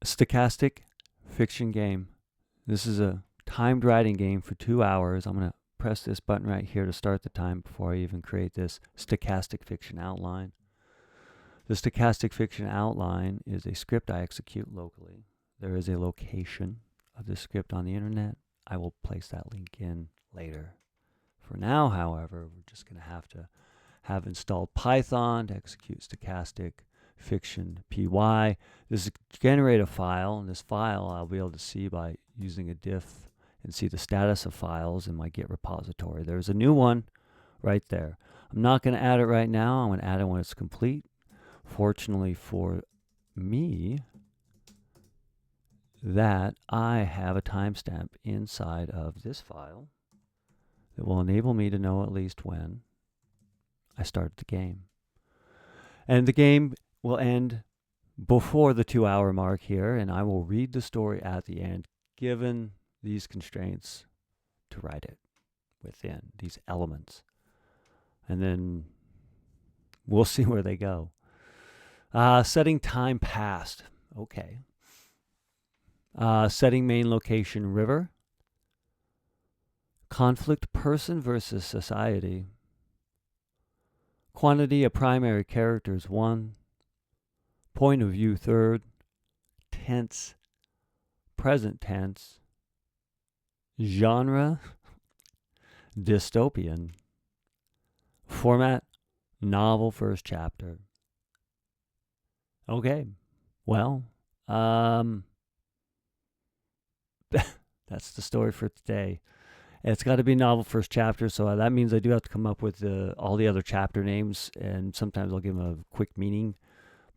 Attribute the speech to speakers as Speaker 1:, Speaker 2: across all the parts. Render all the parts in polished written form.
Speaker 1: Stochastic fiction game. This is a timed writing game for 2 hours. I'm going to press this button right here to start the time before I even create this stochastic fiction outline. The stochastic fiction outline is a script I execute locally. There is a location of this script on the internet. I will place that link in later. For now, however, we're just going to have installed Python to execute stochastic fiction py. This is generate a file, and this file I'll be able to see by using a diff and see the status of files in my Git repository. There's a new one right there. I'm not going to add it right now. I'm going to add it when it's complete. Fortunately for me, that I have a timestamp inside of this file that will enable me to know at least when I started the game. And the game will end before the 2-hour mark here, and I will read the story at the end, given these constraints to write it within, these elements. And then we'll see where they go. Setting time passed. Okay. Setting main location river. Conflict person versus society. Quantity of primary characters 1. Point of view 3rd. Tense. Present tense. Genre. Dystopian. Format. Novel first chapter. Okay. Well, that's the story for today. It's got to be novel first chapter, so that means I do have to come up with all the other chapter names, and sometimes I'll give them a quick meaning,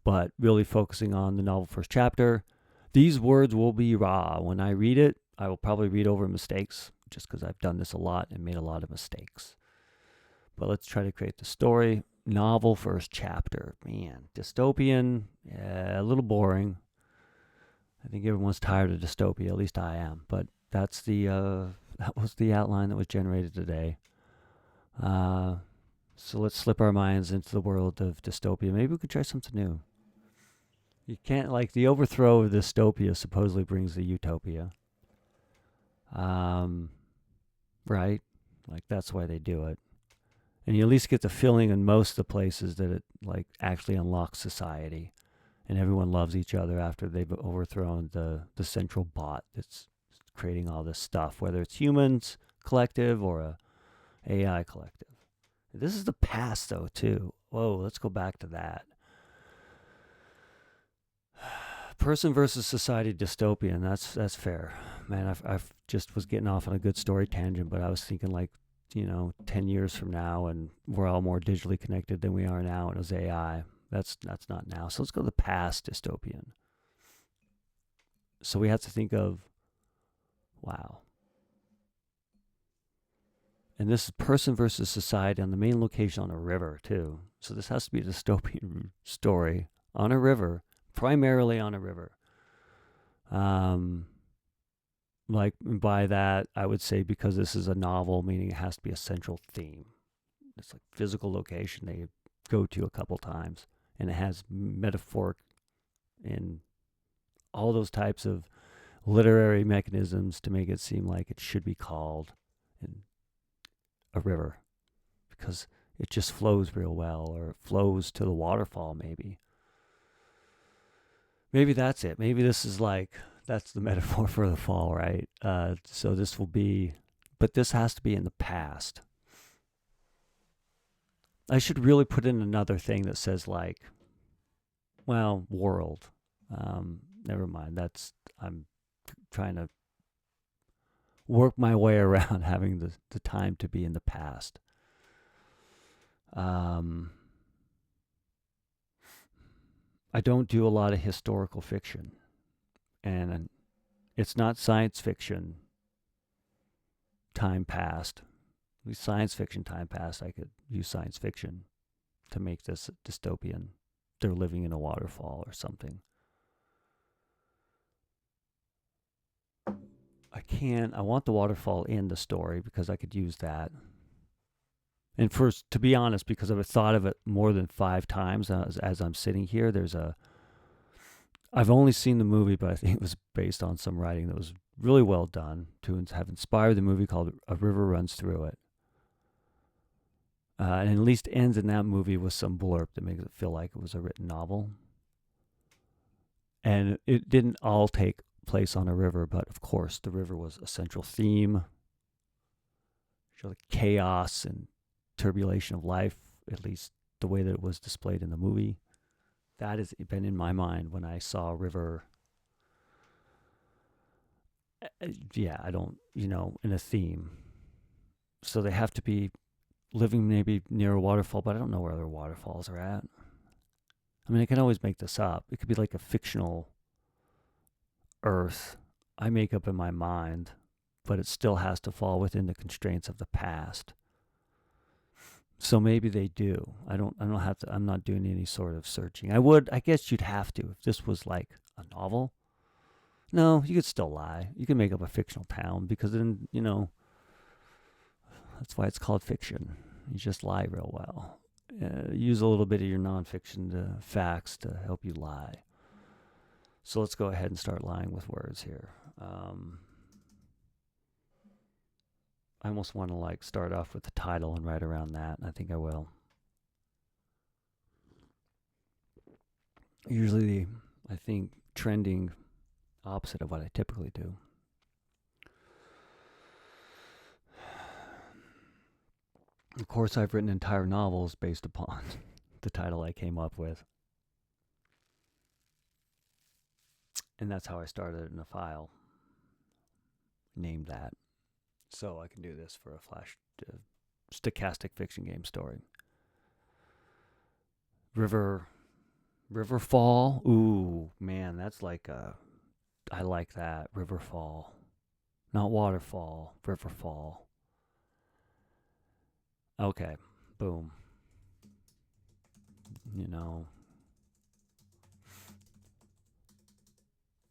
Speaker 1: but really focusing on the novel first chapter. These words will be raw. When I read it, I will probably read over mistakes, just because I've done this a lot and made a lot of mistakes. But let's try to create the story. Novel first chapter. Man, dystopian, a little boring. I think everyone's tired of dystopia, at least I am, but that's that was the outline that was generated today. So let's slip our minds into the world of dystopia. Maybe we could try something new. You can't, like, the overthrow of dystopia supposedly brings the utopia. Right? Like, that's why they do it. And you at least get the feeling in most of the places that it, like, actually unlocks society. And everyone loves each other after they've overthrown the central bot that's creating all this stuff, whether it's humans collective or a AI collective. This is the past, though, too. Whoa, let's go back to that. Person versus society dystopian. That's fair. Man, I've just was getting off on a good story tangent, but I was thinking, like, 10 years from now, and we're all more digitally connected than we are now, and it was AI. That's not now. So let's go to the past dystopian. So we have to think of, wow. And this is person versus society on the main location on a river, too. So this has to be a dystopian story on a river, primarily on a river. Like, by that, I would say because this is a novel, meaning it has to be a central theme. It's like physical location they go to a couple times. And it has metaphoric and all those types of literary mechanisms to make it seem like it should be called a river, because it just flows real well, or it flows to the waterfall maybe. Maybe that's it. Maybe this is that's the metaphor for the fall, right? So this will be, but this has to be in the past. I should really put in another thing that says, like, well, world. Never mind. I'm trying to work my way around having the time to be in the past. I don't do a lot of historical fiction, and it's not science fiction time past. At least science fiction time past, I could use science fiction to make this dystopian. They're living in a waterfall or something. I want the waterfall in the story because I could use that. And first, to be honest, because I've thought of it more than 5 times as I'm sitting here, there's a I've only seen the movie, but I think it was based on some writing that was really well done to have inspired the movie called A River Runs Through It. And at least ends in that movie with some blurb that makes it feel like it was a written novel. And it didn't all take place on a river, but of course the river was a central theme. Show the chaos and turbulation of life, at least the way that it was displayed in the movie. That has been in my mind when I saw a river. Yeah, I don't, in a theme. So they have to be living maybe near a waterfall, but I don't know where other waterfalls are at. I mean, I can always make this up. It could be like a fictional Earth I make up in my mind, but it still has to fall within the constraints of the past. So maybe they do. I don't have to. I'm not doing any sort of searching. I guess you'd have to if this was like a novel. No, you could still lie. You can make up a fictional town because then, that's why it's called fiction. You just lie real well. Use a little bit of your nonfiction facts to help you lie. So let's go ahead and start lying with words here. I almost want to start off with the title and write around that, and I think I will. Usually, I think trending opposite of what I typically do. Of course, I've written entire novels based upon the title I came up with. And that's how I started in a file. Named that. So I can do this for a flash stochastic fiction game story. Riverfall. Ooh, man, that's I like that. Riverfall. Not waterfall. Riverfall. Okay, boom.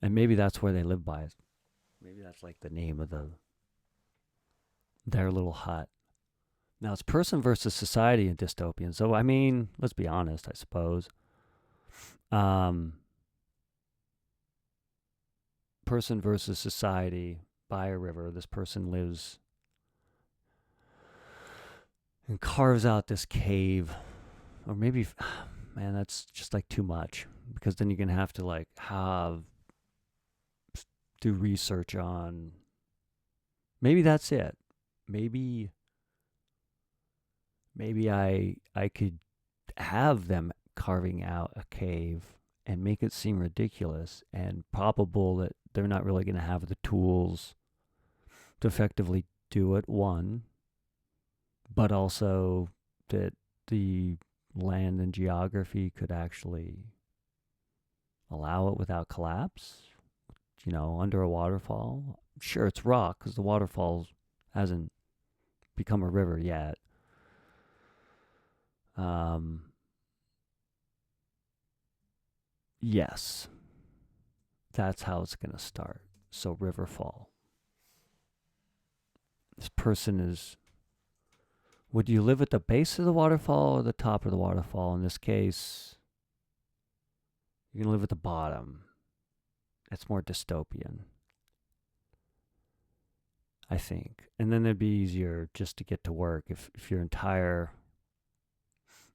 Speaker 1: And maybe that's where they live by it. Maybe that's like the name of their little hut. Now it's person versus society in Dystopian. So I mean, let's be honest, I suppose. Person versus society by a river. This person lives and carves out this cave, or maybe, man, that's just too much, because then you're gonna have to do research on. Maybe that's it. Maybe I could have them carving out a cave and make it seem ridiculous and probable that they're not really going to have the tools to effectively do it, one, but also that the land and geography could actually allow it without collapse, under a waterfall. Sure, it's rock because the waterfall hasn't become a river yet. Yes, that's how it's going to start. So Riverfall. This person is, would you live at the base of the waterfall or the top of the waterfall? In this case, you're going to live at the bottom. It's more dystopian, I think. And then it'd be easier just to get to work if your entire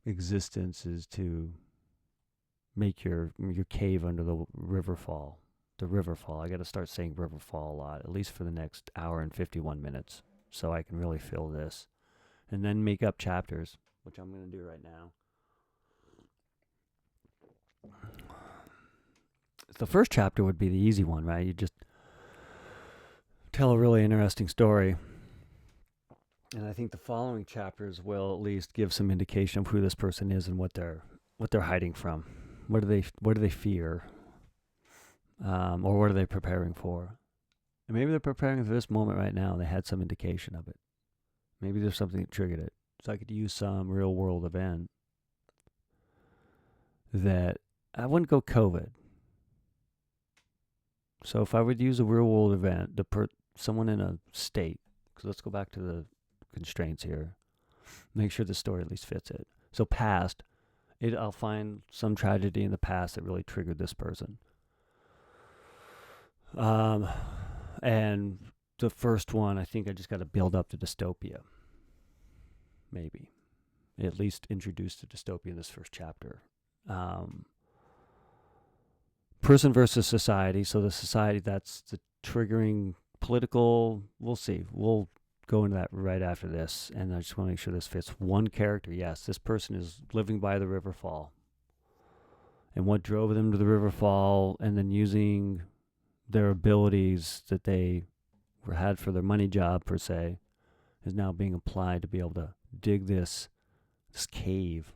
Speaker 1: existence is to make your cave under the riverfall. The riverfall. I got to start saying riverfall a lot, at least for the next hour and 51 minutes, so I can really feel this. And then make up chapters, which I'm going to do right now. The first chapter would be the easy one, right? You just tell a really interesting story. And I think the following chapters will at least give some indication of who this person is and what they're hiding from. What do they fear? Or what are they preparing for? And maybe they're preparing for this moment right now. They had some indication of it. Maybe there's something that triggered it. So I could use some real world event that I wouldn't go COVID. So if I would use a real world event, someone in a state, because let's go back to the constraints here. Make sure the story at least fits it. So past, I'll find some tragedy in the past that really triggered this person. And the first one, I think I just got to build up to dystopia. Maybe. At least introduce the dystopia in this first chapter. Person versus society. So the society, that's the triggering political. We'll see. We'll go into that right after this. And I just want to make sure this fits. One character, yes, this person is living by the river fall. And what drove them to the river fall, and then using their abilities that they had for their money job, per se, is now being applied to be able to dig this cave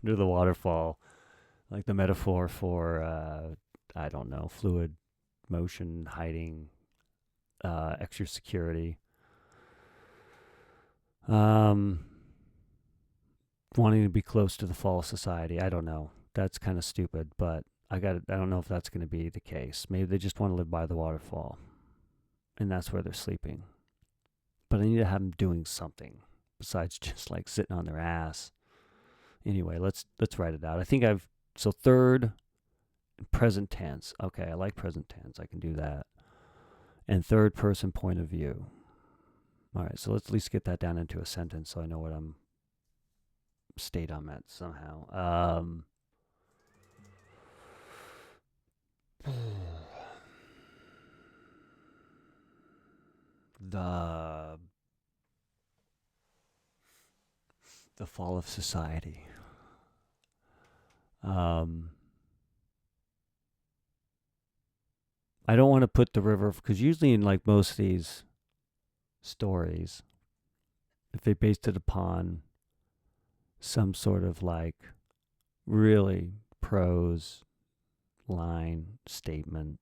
Speaker 1: under the waterfall, like the metaphor for, I don't know, fluid motion, hiding, extra security. Wanting to be close to the fall of society. I don't know. That's kind of stupid, but I don't know if that's going to be the case. Maybe they just want to live by the waterfall, and that's where they're sleeping. But I need to have them doing something besides just like sitting on their ass. Anyway, let's write it out. I think so third, present tense. Okay, I like present tense. I can do that. And third person point of view. All right, so let's at least get that down into a sentence so I know what state I'm at somehow. The fall of society. I don't want to put the river, because usually in like most of these stories, if they based it upon some sort of like really prose line statement,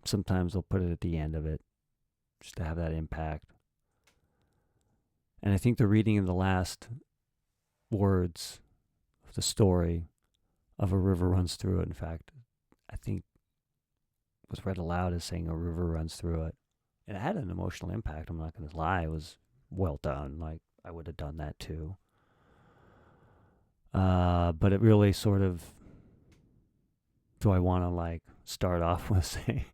Speaker 1: sometimes they'll put it at the end of it just to have that impact. And I think the reading of the last words of the story of a river runs through it, in fact, I think was read aloud as saying a river runs through it. And it had an emotional impact. I'm not going to lie. It was well done. Like, I would have done that too. But it really sort of, do I want to like start off with saying,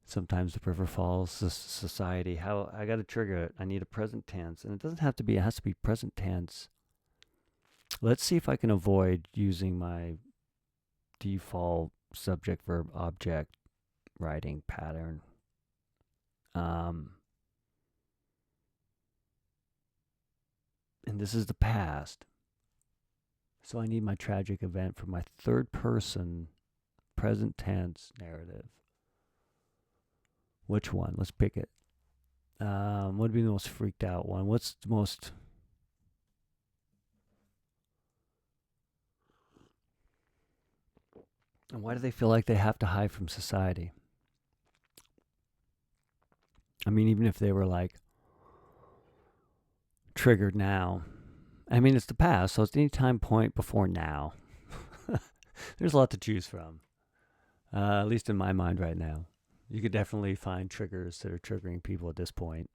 Speaker 1: sometimes the river falls, society, how I got to trigger it. I need a present tense. And it doesn't have to be, it has to be present tense. Let's see if I can avoid using my default subject, verb, object writing pattern. And this is the past. So I need my tragic event for my third person present tense narrative. Which one? Let's pick it. What would be the most freaked out one? What's the most... And why do they feel like they have to hide from society? I mean, even if they were like triggered now, I mean, it's the past, so it's any time point before now. There's a lot to choose from, at least in my mind right now. You could definitely find triggers that are triggering people at this point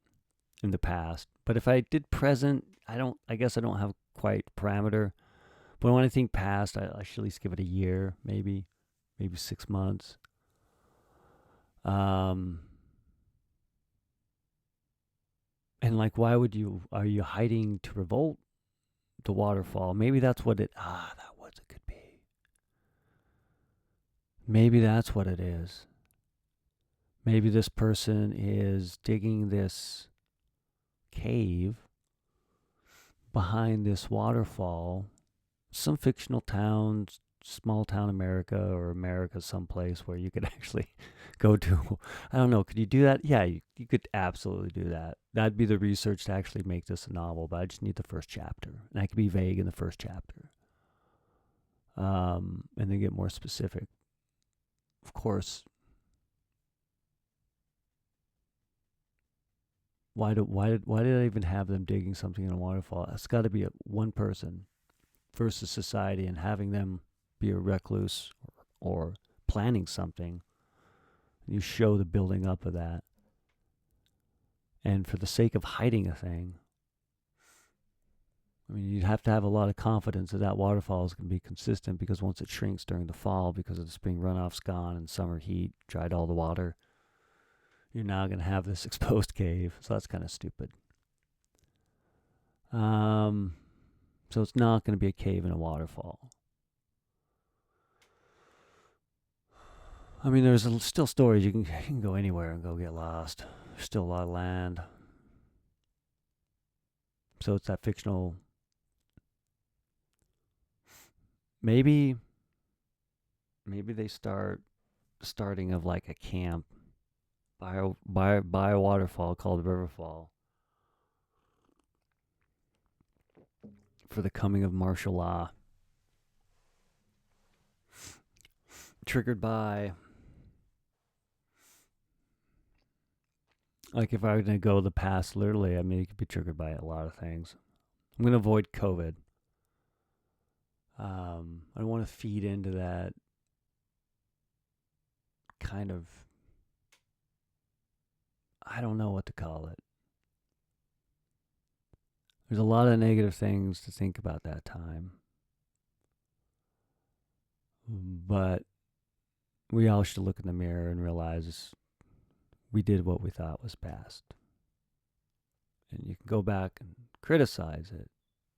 Speaker 1: in the past. But if I did present, I guess I don't have quite parameter. But when I think past, I should at least give it a year, maybe 6 months. And like, are you hiding to revolt? The waterfall. Maybe that's what it could be. Maybe that's what it is. Maybe this person is digging this cave behind this waterfall, some fictional town, small town America, or America someplace where you could actually go to. I don't know. Could you do that? Yeah, you could absolutely do that. That'd be the research to actually make this a novel, but I just need the first chapter. And I could be vague in the first chapter. And then get more specific. Of course, why did I even have them digging something in a waterfall? It's got to be one person versus society, and having them be a recluse or planning something. You show the building up of that. And for the sake of hiding a thing, I mean, you'd have to have a lot of confidence that that waterfall is going to be consistent, because once it shrinks during the fall because of the spring runoff's gone and summer heat dried all the water, you're now going to have this exposed cave. So that's kind of stupid. So it's not going to be a cave and a waterfall. I mean, there's still stories. You can go anywhere and go get lost. There's still a lot of land. So it's that fictional. Maybe they starting of like a camp by a waterfall called Riverfall for the coming of martial law, triggered by, like, if I were going to go the past, literally, I mean, it could be triggered by a lot of things. I'm going to avoid COVID. I don't want to feed into that kind of, I don't know what to call it. There's a lot of negative things to think about that time. But we all should look in the mirror and realize we did what we thought was best. And you can go back and criticize it,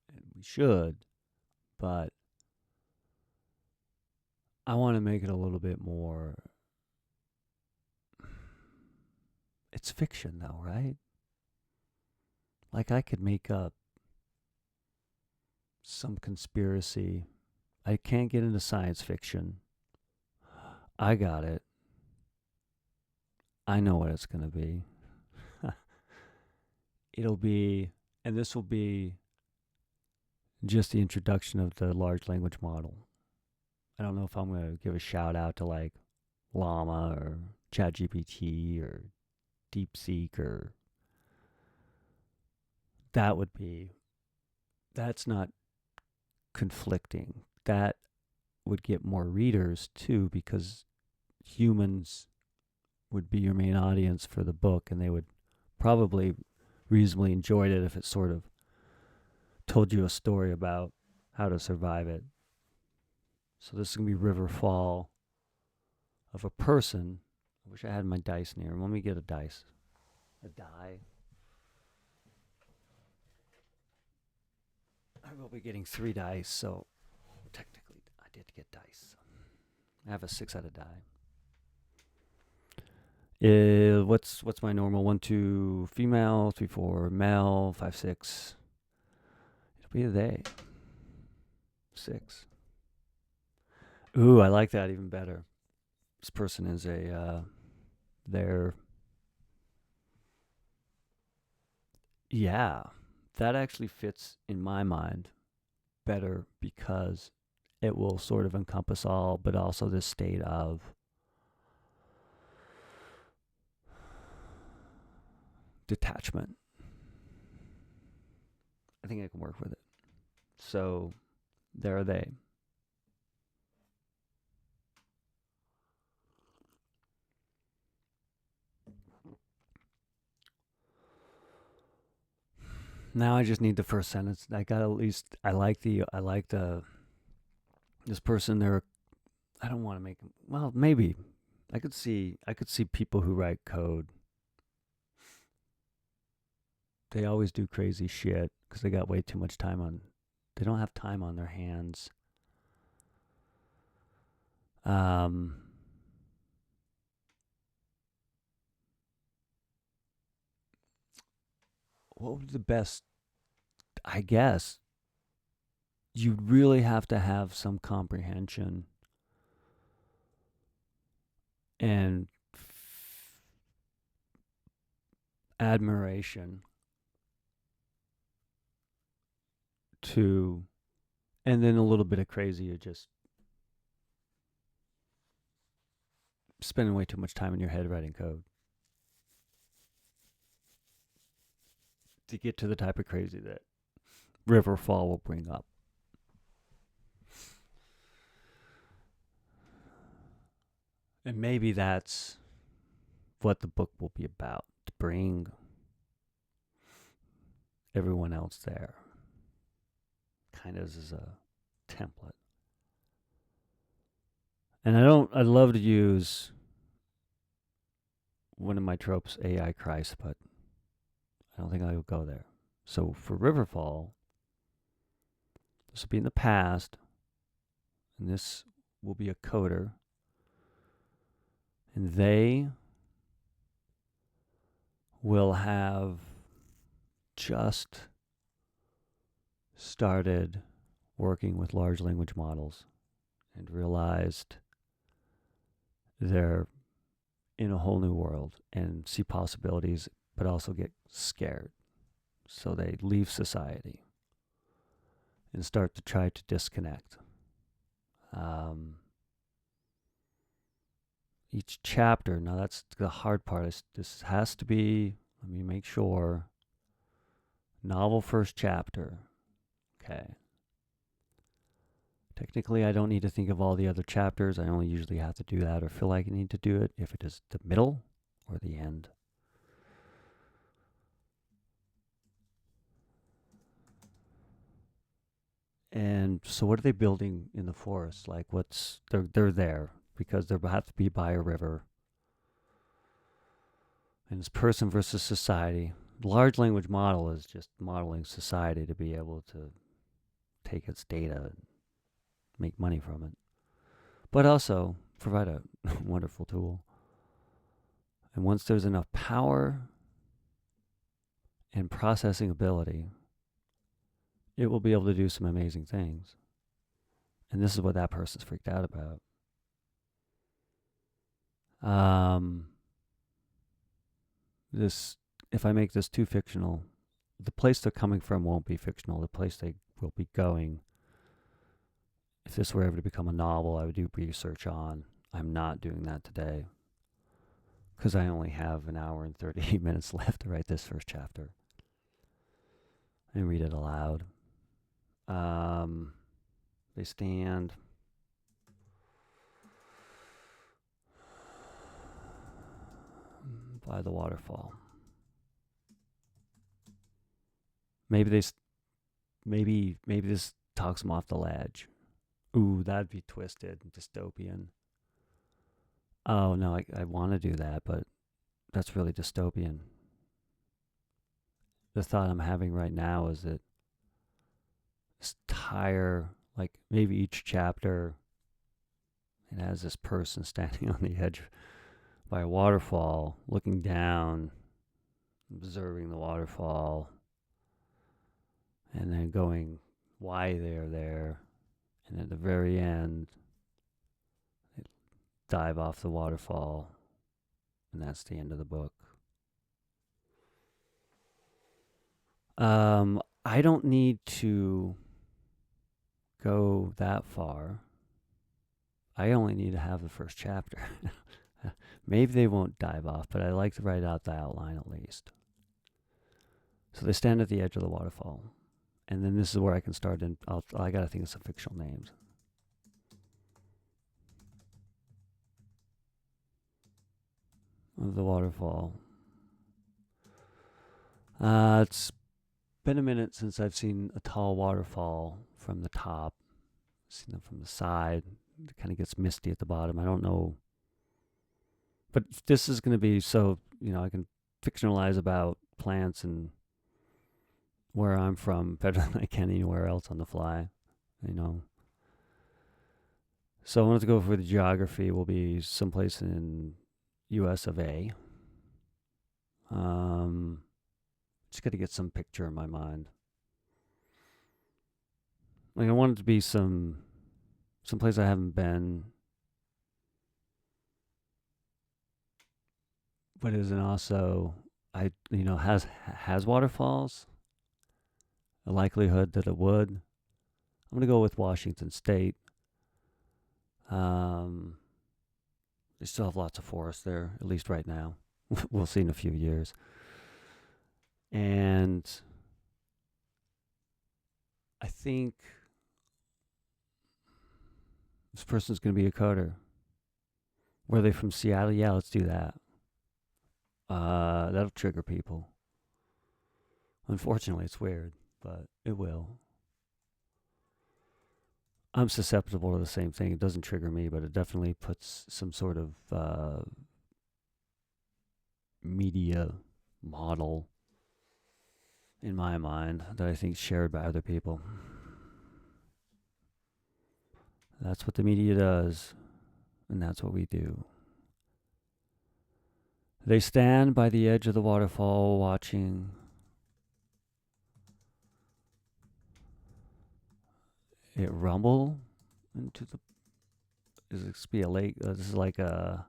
Speaker 1: and we should, but I want to make it a little bit more. It's fiction, though, right? Like, I could make up some conspiracy. I can't get into science fiction. I got it. I know what it's going to be. It'll be, and this will be just the introduction of the large language model. I don't know if I'm going to give a shout out to like Llama or ChatGPT or DeepSeek, or that's not conflicting. That would get more readers too, because humans would be your main audience for the book, and they would probably reasonably enjoy it if it sort of told you a story about how to survive it. So this is going to be Riverfall of a person. I wish I had my dice near. Let me get a dice. A die. I will be getting 3 dice, so technically I did get dice. I have a 6-sided die. What's my normal? 1, 2 female, 3, 4 male, 5, 6. It'll be a they. 6. Ooh, I like that even better. This person is they're, yeah, that actually fits in my mind better, because it will sort of encompass all, but also this state of detachment. I think I can work with it. So there are they. Now I just need the first sentence. I got at least. I like the. This person. They're. I don't want to make. Well, maybe. I could see people who write code. They always do crazy shit because they got way too much time on. They don't have time on their hands. What would be the best? I guess you really have to have some comprehension and admiration to, and then a little bit of crazy of just spending way too much time in your head writing code to get to the type of crazy that Riverfall will bring up. And maybe that's what the book will be about, to bring everyone else there. kind of as a template. And I love to use one of my tropes, AI Christ, but I don't think I will go there. So for Riverfall, this will be in the past, and this will be a coder, and they will have just started working with large language models and realized they're in a whole new world and see possibilities, but also get scared. So they leave society and start to try to disconnect. Each chapter, now that's the hard part, this has to be, let me make sure, novel first chapter. Okay. Technically, I don't need to think of all the other chapters. I only usually have to do that or feel like I need to do it if it is the middle or the end. And so what are they building in the forest? Like they're there because they have to be by a river. And it's person versus society. The large language model is just modeling society to be able to take its data and make money from it. But also provide a wonderful tool. And once there's enough power and processing ability, it will be able to do some amazing things. And this is what that person's freaked out about. If I make this too fictional, the place they're coming from won't be fictional. The place they will be going, if this were ever to become a novel, I would do research on. I'm not doing that today because I only have an hour and 30 minutes left to write this first chapter and read it aloud. They stand by the waterfall. Maybe this talks them off the ledge. Ooh, that'd be twisted, dystopian. Oh no, I want to do that, but that's really dystopian. The thought I'm having right now is that this entire, like maybe each chapter, it has this person standing on the edge by a waterfall, looking down, observing the waterfall, and then going why they're there. And at the very end, they dive off the waterfall, and that's the end of the book. I don't need to go that far. I only need to have the first chapter. Maybe they won't dive off, but I like to write out the outline at least. So they stand at the edge of the waterfall. And then this is where I can start in. I got to think of some fictional names. Of the waterfall. It's been a minute since I've seen a tall waterfall from the top. I've seen them from the side. It kind of gets misty at the bottom. I don't know. But this is going to be so, I can fictionalize about plants and where I'm from better than I can anywhere else on the fly, So I wanted to go for the geography. Will be someplace in U.S. of A. Just got to get some picture in my mind. Like I want it to be someplace I haven't been, but isn't also has waterfalls. A likelihood that it would. I'm gonna go with Washington State. They still have lots of forest there, at least right now. We'll see in a few years. And I think this person's going to be a coder. Were they from Seattle? Yeah, let's do that. That'll trigger people. Unfortunately, it's weird, but it will. I'm susceptible to the same thing. It doesn't trigger me, but it definitely puts some sort of media model in my mind that I think is shared by other people. That's what the media does, and that's what we do. They stand by the edge of the waterfall watching. It rumble into the. This be a lake. This is like a.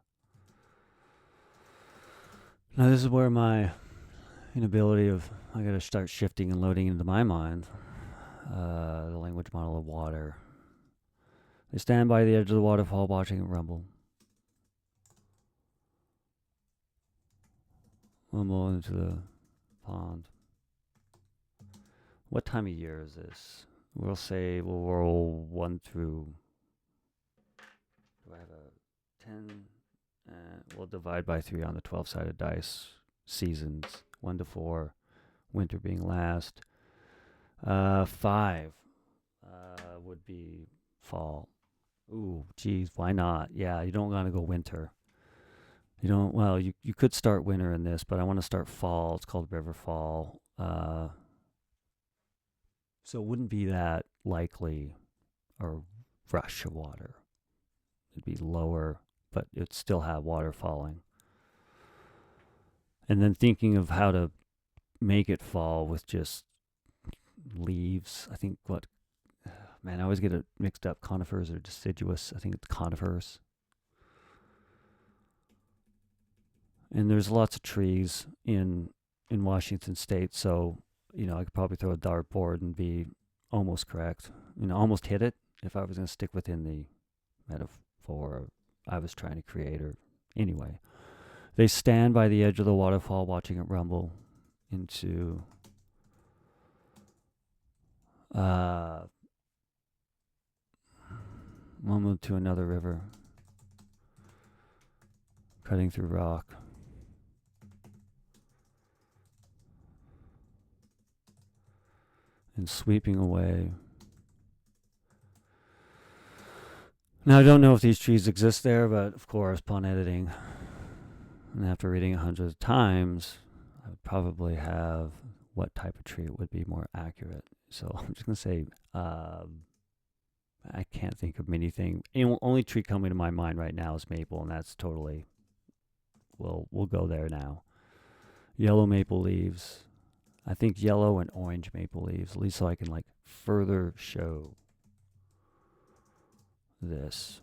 Speaker 1: Now this is where my inability of I got to start shifting and loading into my mind. The language model of water. They stand by the edge of the waterfall watching it rumble. Rumble into the pond. What time of year is this? We'll say we'll roll 1 through. Do I have a 10? We'll divide by 3 on the 12-sided dice. Seasons 1 to 4. Winter being last. 5 would be fall. Ooh, geez, why not? Yeah, you don't want to go winter. You don't. Well, you could start winter in this, but I want to start fall. It's called River Fall. So it wouldn't be that likely a rush of water. It'd be lower, but it'd still have water falling. And then thinking of how to make it fall with just leaves. I think I always get it mixed up. Conifers or deciduous. I think it's conifers. And there's lots of trees in Washington State, so I could probably throw a dartboard and be almost correct. Almost hit it if I was going to stick within the metaphor I was trying to create. Or anyway, they stand by the edge of the waterfall, watching it rumble into rumble to another river, cutting through rock. And sweeping away. Now, I don't know if these trees exist there, but of course, upon editing, and after reading it hundreds of times, I would probably have what type of tree it would be more accurate. So I'm just going to say, I can't think of anything. Only tree coming to my mind right now is maple, and that's totally, we'll go there now. Yellow maple leaves. I think yellow and orange maple leaves, at least so I can further show this.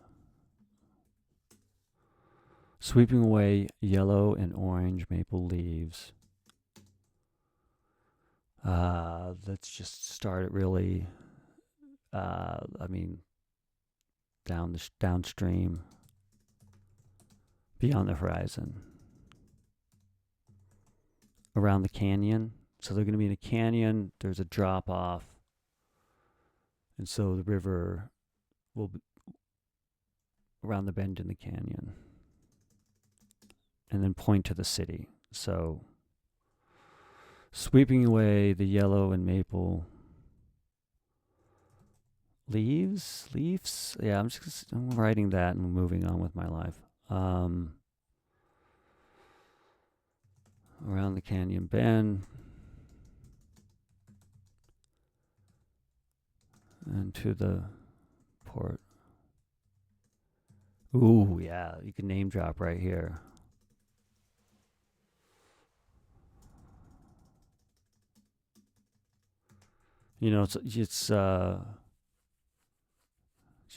Speaker 1: Sweeping away yellow and orange maple leaves. Let's just start it really, downstream, beyond the horizon, around the canyon. So they're going to be in a canyon. There's a drop off. And so the river will be around the bend in the canyon. And then point to the city. So sweeping away the yellow and maple leaves. Yeah, I'm writing that and moving on with my life. Around the canyon bend. And to the port. Ooh, yeah, you can name drop right here. It's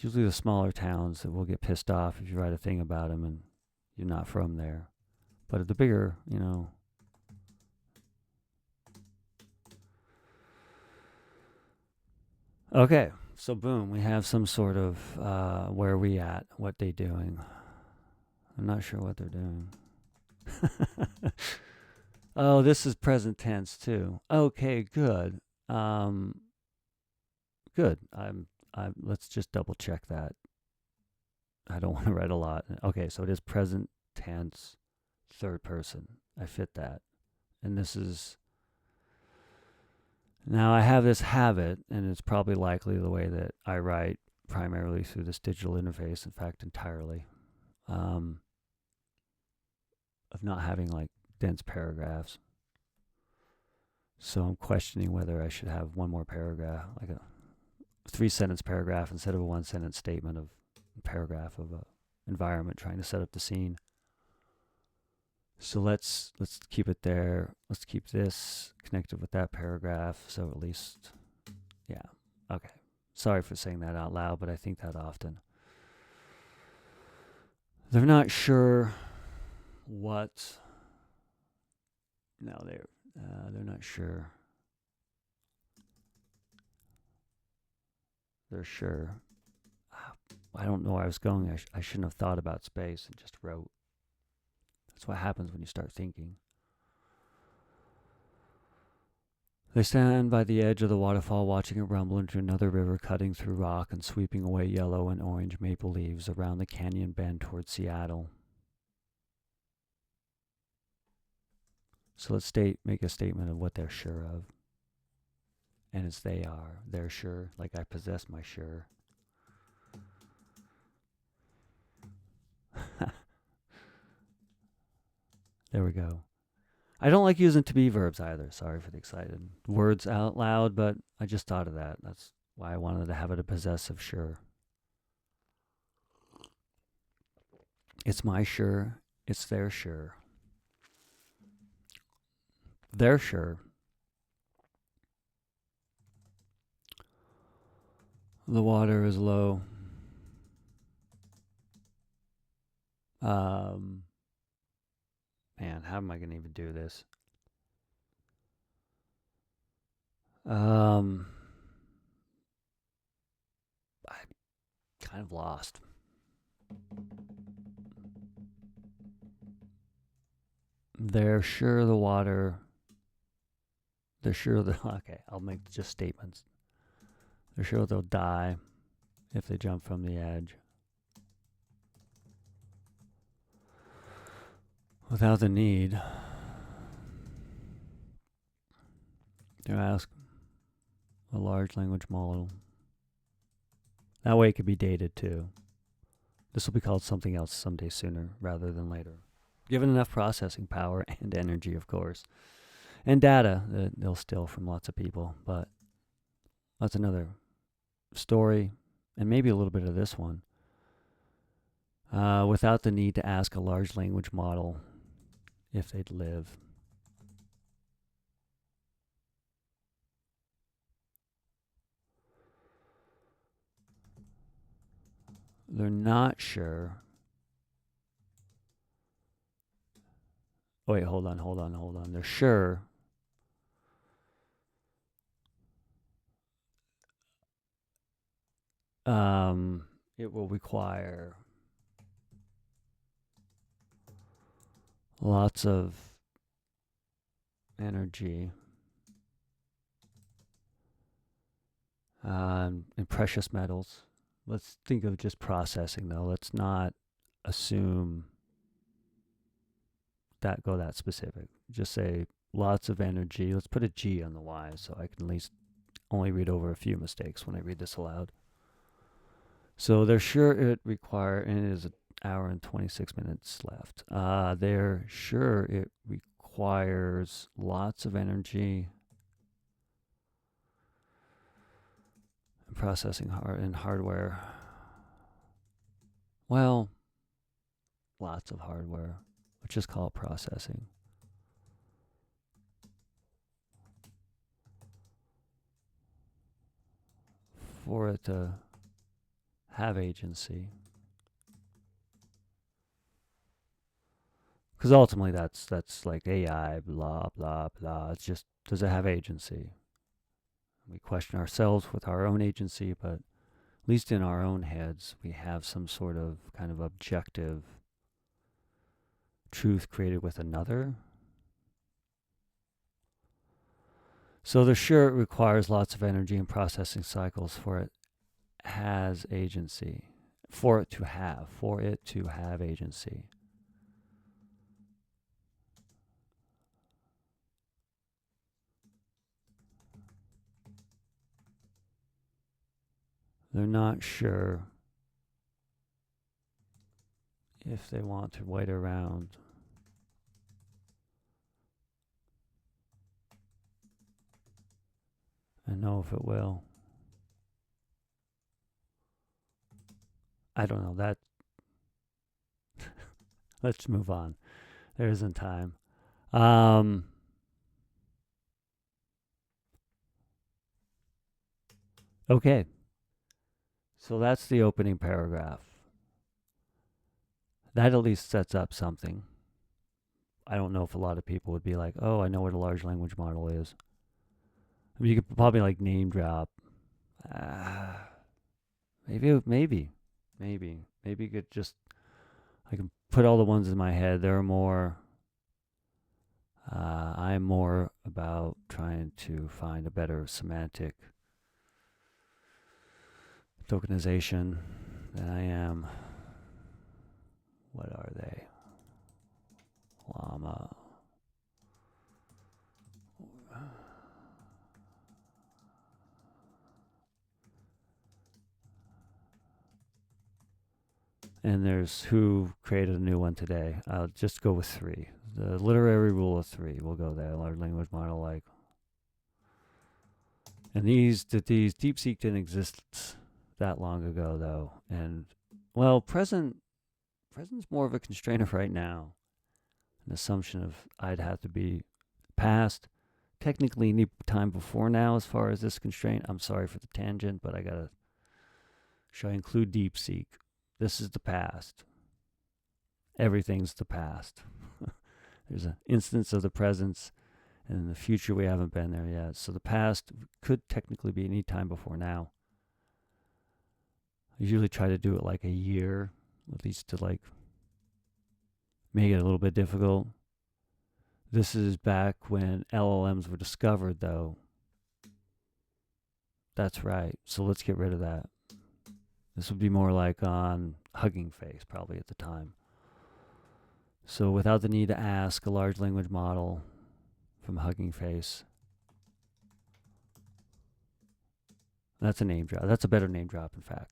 Speaker 1: usually the smaller towns that will get pissed off if you write a thing about them and you're not from there. But at the bigger, Okay, so boom, we have some sort of where are we at, what they doing. I'm not sure what they're doing. Oh, this is present tense too. Okay, good. Good. Let's just double check that. I don't want to write a lot. Okay, so it is present tense, third person. I fit that. And this is. Now I have this habit, and it's probably likely the way that I write primarily through this digital interface, in fact, entirely, of not having like dense paragraphs. So I'm questioning whether I should have one more paragraph, like a 3-sentence paragraph instead of a 1-sentence statement of paragraph of a environment trying to set up the scene. So let's keep it there. Let's keep this connected with that paragraph. So at least, yeah, okay. Sorry for saying that out loud, but I think that often. They're not sure what. No, they're not sure. They're sure. I don't know where I was going. I shouldn't have thought about space and just wrote. That's what happens when you start thinking. They stand by the edge of the waterfall, watching it rumble into another river, cutting through rock and sweeping away yellow and orange maple leaves around the canyon bend toward Seattle. So let's make a statement of what they're sure of. And it's they're sure, like I possess my sure. There we go. I don't like using to be verbs either. Sorry for the excited words out loud, but I just thought of that. That's why I wanted to have it a possessive sure. It's my sure. It's their sure. They're sure. The water is low. Man, how am I going to even do this? I'm kind of lost. They're sure the water. They're sure okay, I'll make just statements. They're sure they'll die if they jump from the edge. Without the need. They ask a large language model. That way it could be dated too. This will be called something else someday sooner rather than later. Given enough processing power and energy, of course. And data that they'll steal from lots of people. But that's another story, and maybe a little bit of this one. Without the need to ask a large language model if they'd live. They're not sure. Wait, hold on. They're sure. It will require lots of energy and precious metals. Let's think of just processing though. Let's not assume go that specific. Just say lots of energy. Let's put a G on the Y so I can at least only read over a few mistakes when I read this aloud. So they're sure it and it is an hour and 26 minutes left. They're sure it requires lots of energy and processing hardware. Well, lots of hardware. Let's just call it processing. For it to have agency. Because ultimately that's like AI, blah, blah, blah. It's just, does it have agency? We question ourselves with our own agency, but at least in our own heads, we have some sort of kind of objective truth created with another. So they're sure it requires lots of energy and processing cycles for it has agency. For it to have agency. They're not sure if they want to wait around. I know if it will. I don't know. That. Let's move on. There isn't time. Okay. So that's the opening paragraph. That at least sets up something. I don't know if a lot of people would be like, oh, I know what a large language model is. I mean, you could probably like name drop. Maybe you could just, I can put all the ones in my head. There are more. I'm more about trying to find a better semantic tokenization than I am. What are they? Llama. And there's who created a new one today. I'll just go with 3. The literary rule of 3. We'll go there. Large language model like. And these DeepSeek didn't exist that long ago though. And well, present's more of a constraint right now. An assumption of I'd have to be past. Technically any time before now as far as this constraint. I'm sorry for the tangent, but should I include DeepSeek? This is the past. Everything's the past. There's an instance of the present, and in the future we haven't been there yet. So the past could technically be any time before now. I usually try to do it like a year, at least to like make it a little bit difficult. This is back when LLMs were discovered, though. That's right. So let's get rid of that. This would be more like on Hugging Face, probably at the time. So without the need to ask a large language model from Hugging Face. That's a name drop. That's a better name drop, in fact.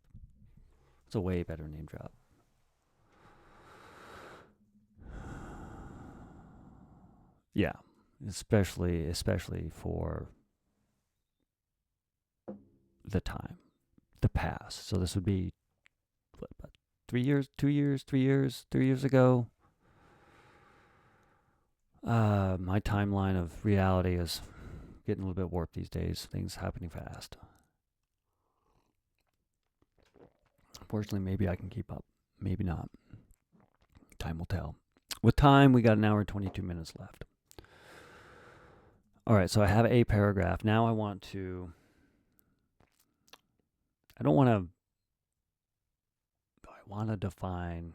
Speaker 1: It's a way better name drop. Yeah, especially for the time, the past. So this would be what, about 3 years, 2 years, 3 years, 3 years ago. My timeline of reality is getting a little bit warped these days. Things happening fast. Unfortunately, maybe I can keep up. Maybe not. Time will tell. With time, we got 1 hour and 22 minutes left. All right, so I have a paragraph. Now I want to define.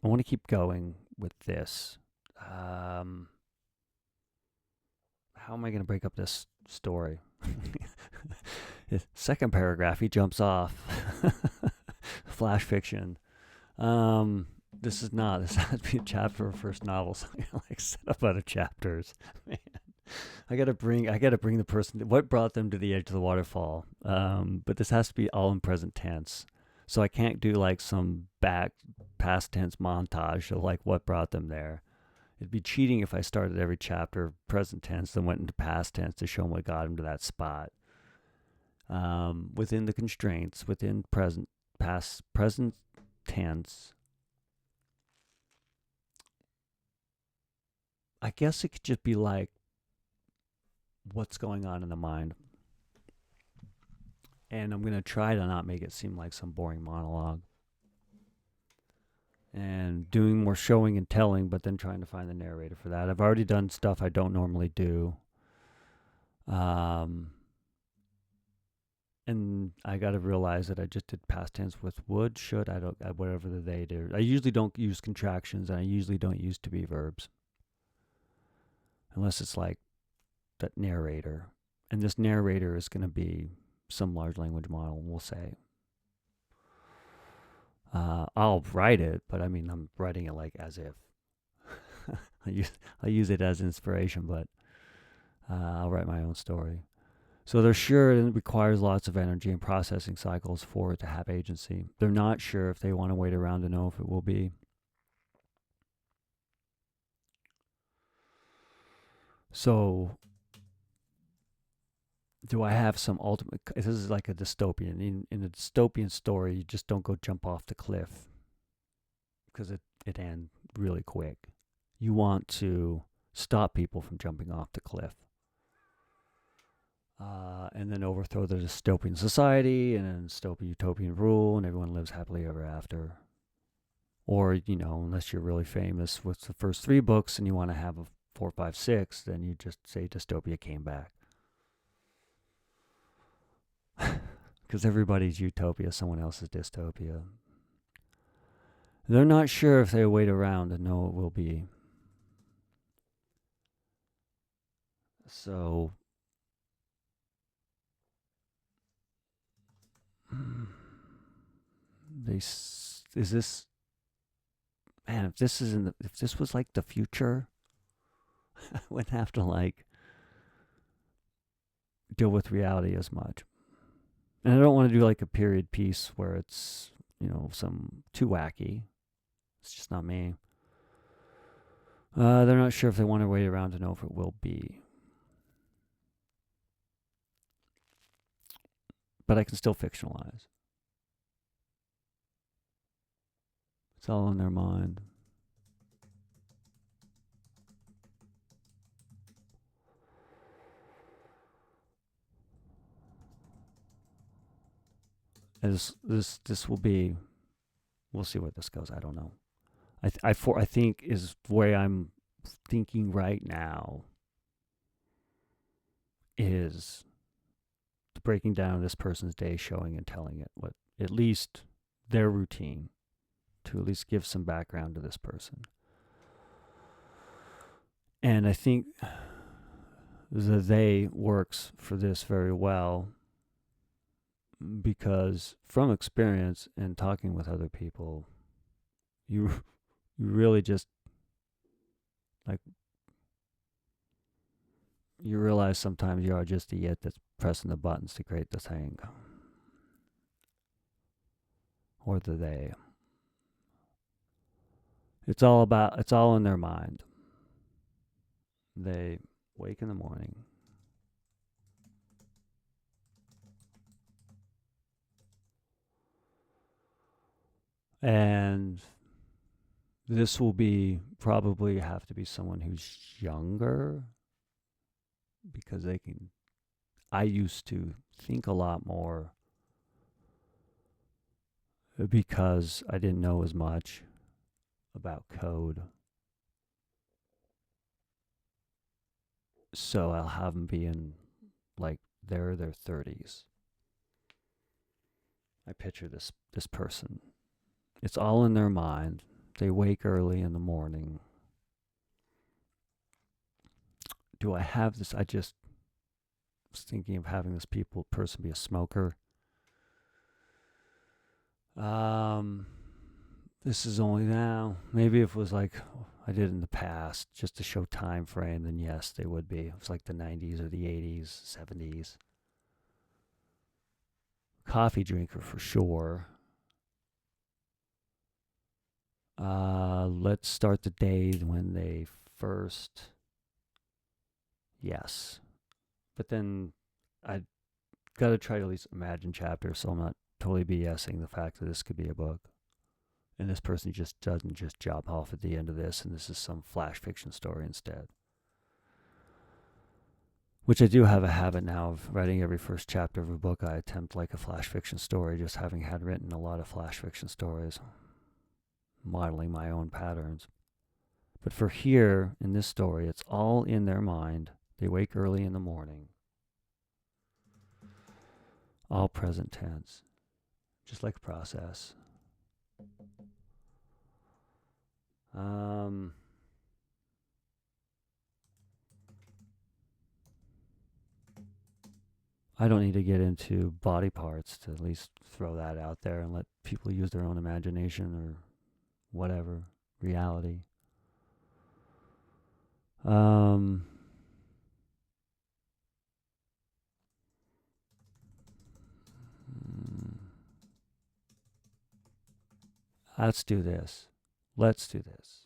Speaker 1: I want to keep going with this. How am I going to break up this story? His second paragraph, he jumps off. Flash fiction. This has to be a chapter of first novel. So I'm gonna like set up other chapters. Man, I gotta bring the person. What brought them to the edge of the waterfall? But this has to be all in present tense. So I can't do like some past tense montage of like what brought them there. It'd be cheating if I started every chapter present tense, then went into past tense to show them what got them to that spot. Within the constraints, within present tense. I guess it could just be like what's going on in the mind. And I'm going to try to not make it seem like some boring monologue. And doing more showing and telling, but then trying to find the narrator for that. I've already done stuff I don't normally do. And I got to realize that I just did past tense with would, should, whatever they do. I usually don't use contractions, and I usually don't use to be verbs. Unless it's like that narrator. And this narrator is going to be some large language model, we'll say. I'll write it, but I mean, I'm writing it like as if. I use it as inspiration, but I'll write my own story. So they're sure it requires lots of energy and processing cycles for it to have agency. They're not sure if they want to wait around to know if it will be. So do I have some ultimate? This is like a dystopian. In a dystopian story, you just don't go jump off the cliff because it ends really quick. You want to stop people from jumping off the cliff. And then overthrow the dystopian society and then dystopian utopian rule, and everyone lives happily ever after. Or, unless you're really famous with the first 3 books and you want to have a 4, 5, 6, then you just say dystopia came back. Because everybody's utopia, someone else's dystopia. They're not sure if they wait around and know it will be. So, is this, man, if this was like the future, I wouldn't have to deal with reality as much. And I don't want to do like a period piece where it's, some too wacky. It's just not me. They're not sure if they want to wait around to know if it will be. But I can still fictionalize. It's all in their mind. This will be. We'll see where this goes. I don't know. I think is the way I'm thinking right now is breaking down this person's day, showing and telling it what at least their routine, to at least give some background to this person. And I think the they works for this very well because from experience and talking with other people, you really just you realize sometimes you are just the it that's pressing the buttons to create the thing. Or the they. It's all in their mind. They wake in the morning. And this will probably have to be someone who's younger because I used to think a lot more because I didn't know as much about code. So I'll have them be in their 30s. I picture this person. It's all in their mind. They wake early in the morning. Do I have this? I just was thinking of having this person be a smoker. This is only now. Maybe if it was like I did in the past, just to show time frame, then yes, they would be. It was like the 90s or the 80s, 70s. Coffee drinker for sure. Let's start the day when they first. Yes. But then I got to try to at least imagine chapters so I'm not totally BSing the fact that this could be a book. And this person just doesn't just jump off at the end of this and this is some flash fiction story instead. Which I do have a habit now of writing every first chapter of a book. I attempt like a flash fiction story, just having had written a lot of flash fiction stories, modeling my own patterns. But for here, in this story, it's all in their mind. They wake early in the morning. All present tense. Just like a process. I don't need to get into body parts to at least throw that out there and let people use their own imagination or whatever, reality. Let's do this. Let's do this.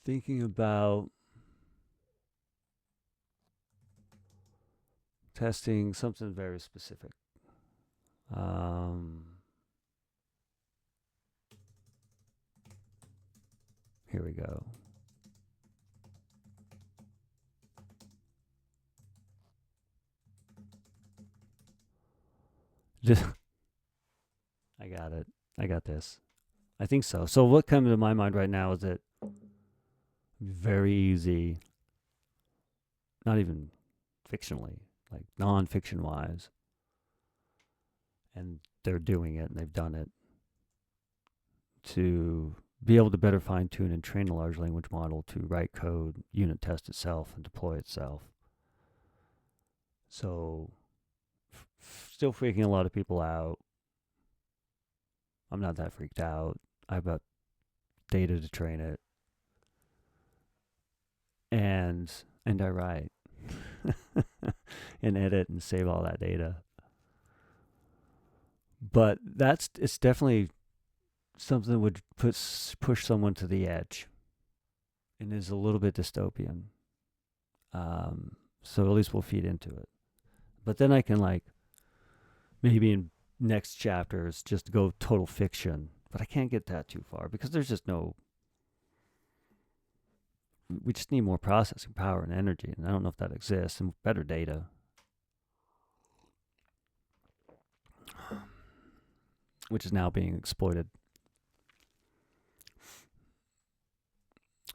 Speaker 1: Thinking about testing something very specific. Here we go. I got it. I got this. I think so. So what comes to my mind right now is that very easy, not even fictionally, like non-fiction wise, and they're doing it and they've done it, to be able to better fine-tune and train a large language model to write code, unit test itself, and deploy itself. So still freaking a lot of people out. I'm not that freaked out. I've got data to train it. And I write and edit and save all that data. But it's definitely something that would push someone to the edge and is a little bit dystopian. So at least we'll feed into it. But then I can, like, maybe in next chapters just go total fiction. But I can't get that too far because there's just no... We just need more processing power and energy, and I don't know if that exists, and better data. Which is now being exploited.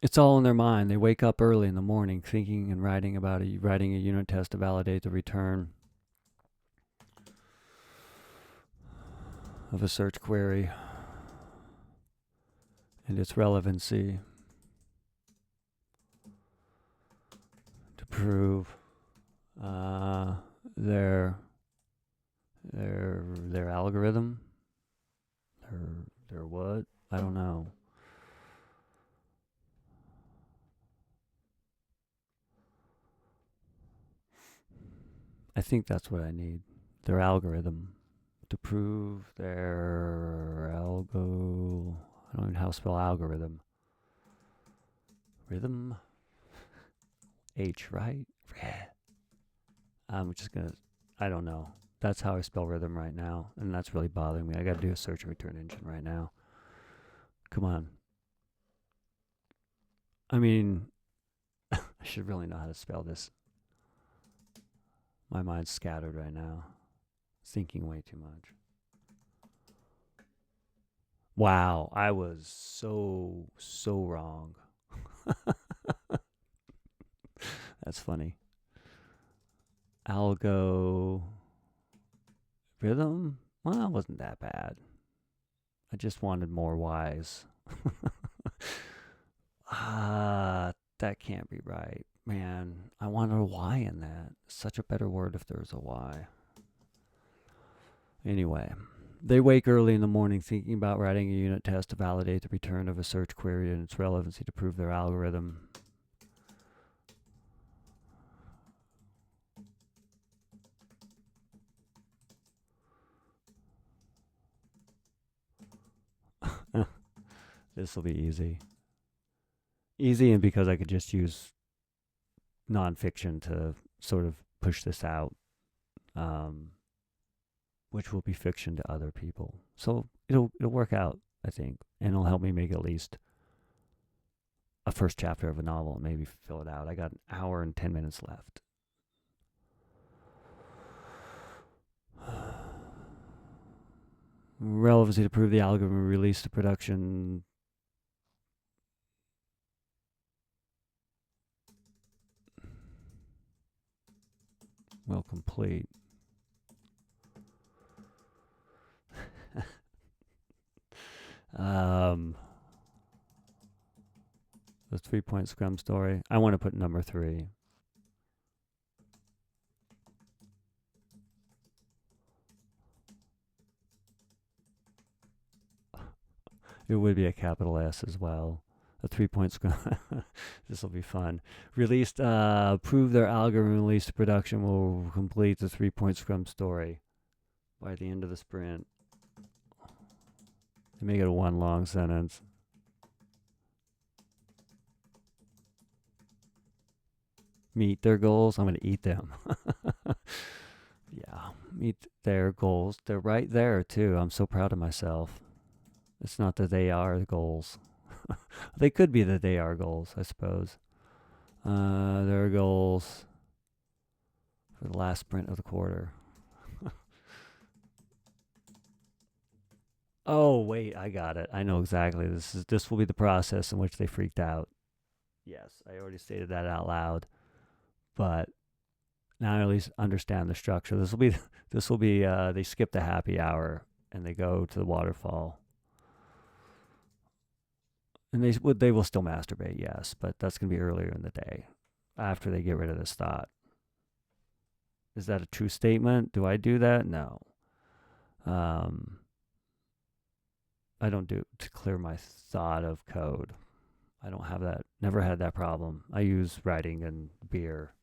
Speaker 1: It's all in their mind. They wake up early in the morning thinking and writing a unit test to validate the return of a search query and its relevancy to prove their algorithm, their what? I don't know. I think that's what I need. Their algorithm. To prove their algo... I don't even know how to spell algorithm. Rhythm? H, right? I'm just gonna... I don't know. That's how I spell rhythm right now. And that's really bothering me. I gotta do a search and return engine right now. Come on. I mean... I should really know how to spell this. My mind's scattered right now. Thinking way too much. Wow, I was so wrong. That's funny. Algo rhythm? Well, it wasn't that bad. I just wanted more Y's. That can't be right. Man, I wanted a Y in that. Such a better word if there's a Y. Anyway, they wake early in the morning thinking about writing a unit test to validate the return of a search query and its relevancy to prove their algorithm. This will be easy. Easy, and because I could just use nonfiction to sort of push this out, which will be fiction to other people. So it'll work out, I think, and it'll help me make at least a first chapter of a novel and maybe fill it out. I got an hour and 10 minutes left. Relevancy to prove the algorithm released to production. Well, complete. The 3-point Scrum story. I want to put number 3. It would be a capital S as well. a 3-point scrum. This will be fun. Released, prove their algorithm release to production will complete the 3-point scrum story by the end of the sprint. They make it a one long sentence. Meet their goals. I'm going to eat them. Yeah, meet their goals. They're right there, too. I'm so proud of myself. It's not that they are the goals. They could be that they are goals, I suppose. Their goals for the last sprint of the quarter. Oh, wait, I got it. I know exactly. This will be the process in which they freaked out. Yes, I already stated that out loud. But now I at least understand the structure. This will be they skip the happy hour and they go to the waterfall. And they will still masturbate, yes, but that's going to be earlier in the day after they get rid of this thought. Is that a true statement? Do I do that? No. I don't do it to clear my thought of code. I don't have that. Never had that problem. I use writing and beer.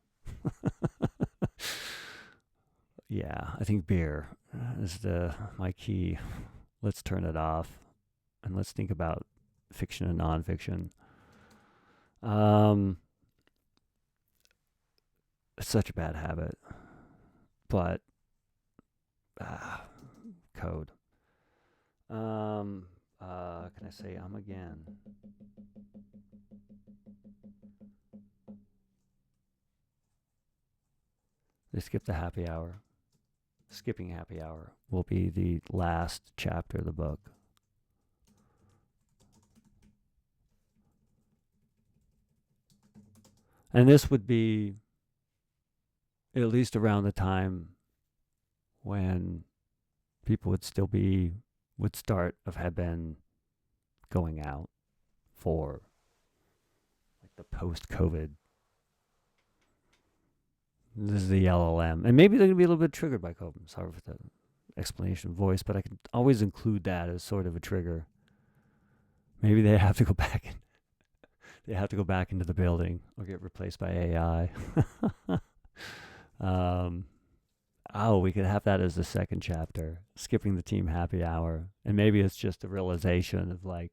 Speaker 1: Yeah, I think beer is my key. Let's turn it off and let's think about fiction and nonfiction. It's such a bad habit, but code. Can I say again? They skip the happy hour. Skipping happy hour will be the last chapter of the book. And this would be at least around the time when people would have been going out for like the post-COVID. This is the LLM. And maybe they're going to be a little bit triggered by COVID. Sorry for the explanation of voice, but I can always include that as sort of a trigger. Maybe they have to go back into the building or get replaced by AI. We could have that as the second chapter, skipping the team happy hour. And maybe it's just a realization of like,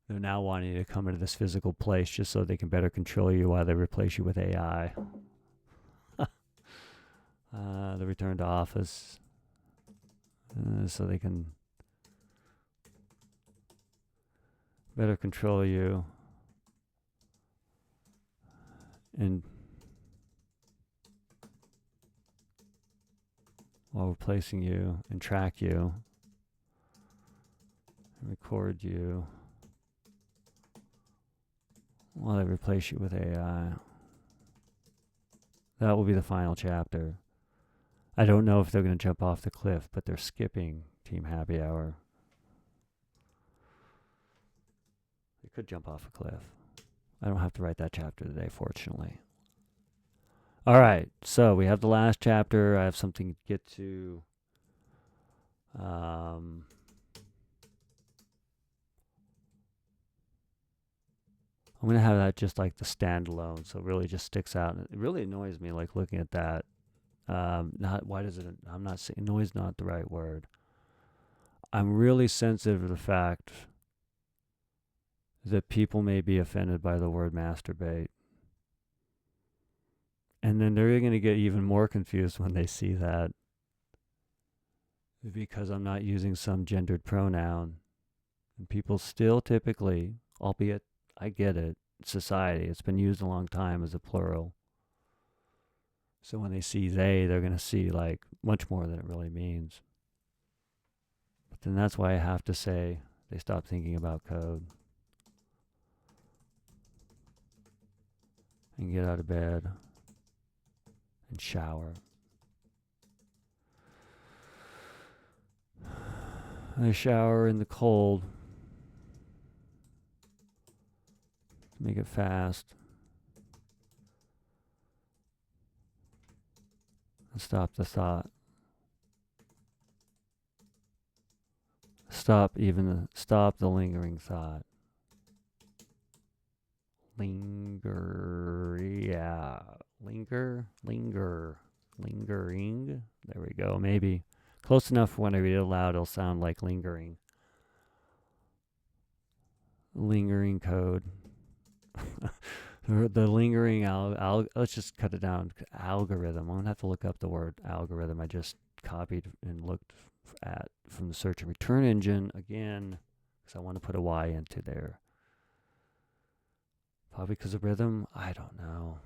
Speaker 1: they're now wanting to come into this physical place just so they can better control you while they replace you with AI. The return to office, so they can better control you and while replacing you and track you and record you while they replace you with AI. That will be the final chapter. I don't know if they're going to jump off the cliff, but they're skipping team happy hour. They could jump off a cliff. I don't have to write that chapter today, fortunately. All right, so we have the last chapter. I have something to get to. I'm going to have that just like the standalone, so it really just sticks out. And it really annoys me, like looking at that. Why does it? I'm not saying annoys, not the right word. I'm really sensitive to the fact that people may be offended by the word masturbate. And then they're going to get even more confused when they see that because I'm not using some gendered pronoun. And people still typically, albeit I get it, society, it's been used a long time as a plural. So when they see they're going to see like much more than it really means. But then that's why I have to say they stop thinking about code. And get out of bed. And shower. I shower in the cold. Make it fast. And stop the thought. Stop the lingering thought. Yeah. Lingering. There we go. Maybe close enough when I read it aloud, it'll sound like lingering. Lingering code. The lingering let's just cut it down. Algorithm. I'm gonna have to look up the word algorithm. I just copied and looked at from the search and return engine again because I want to put a Y into there. Probably because of rhythm. I don't know.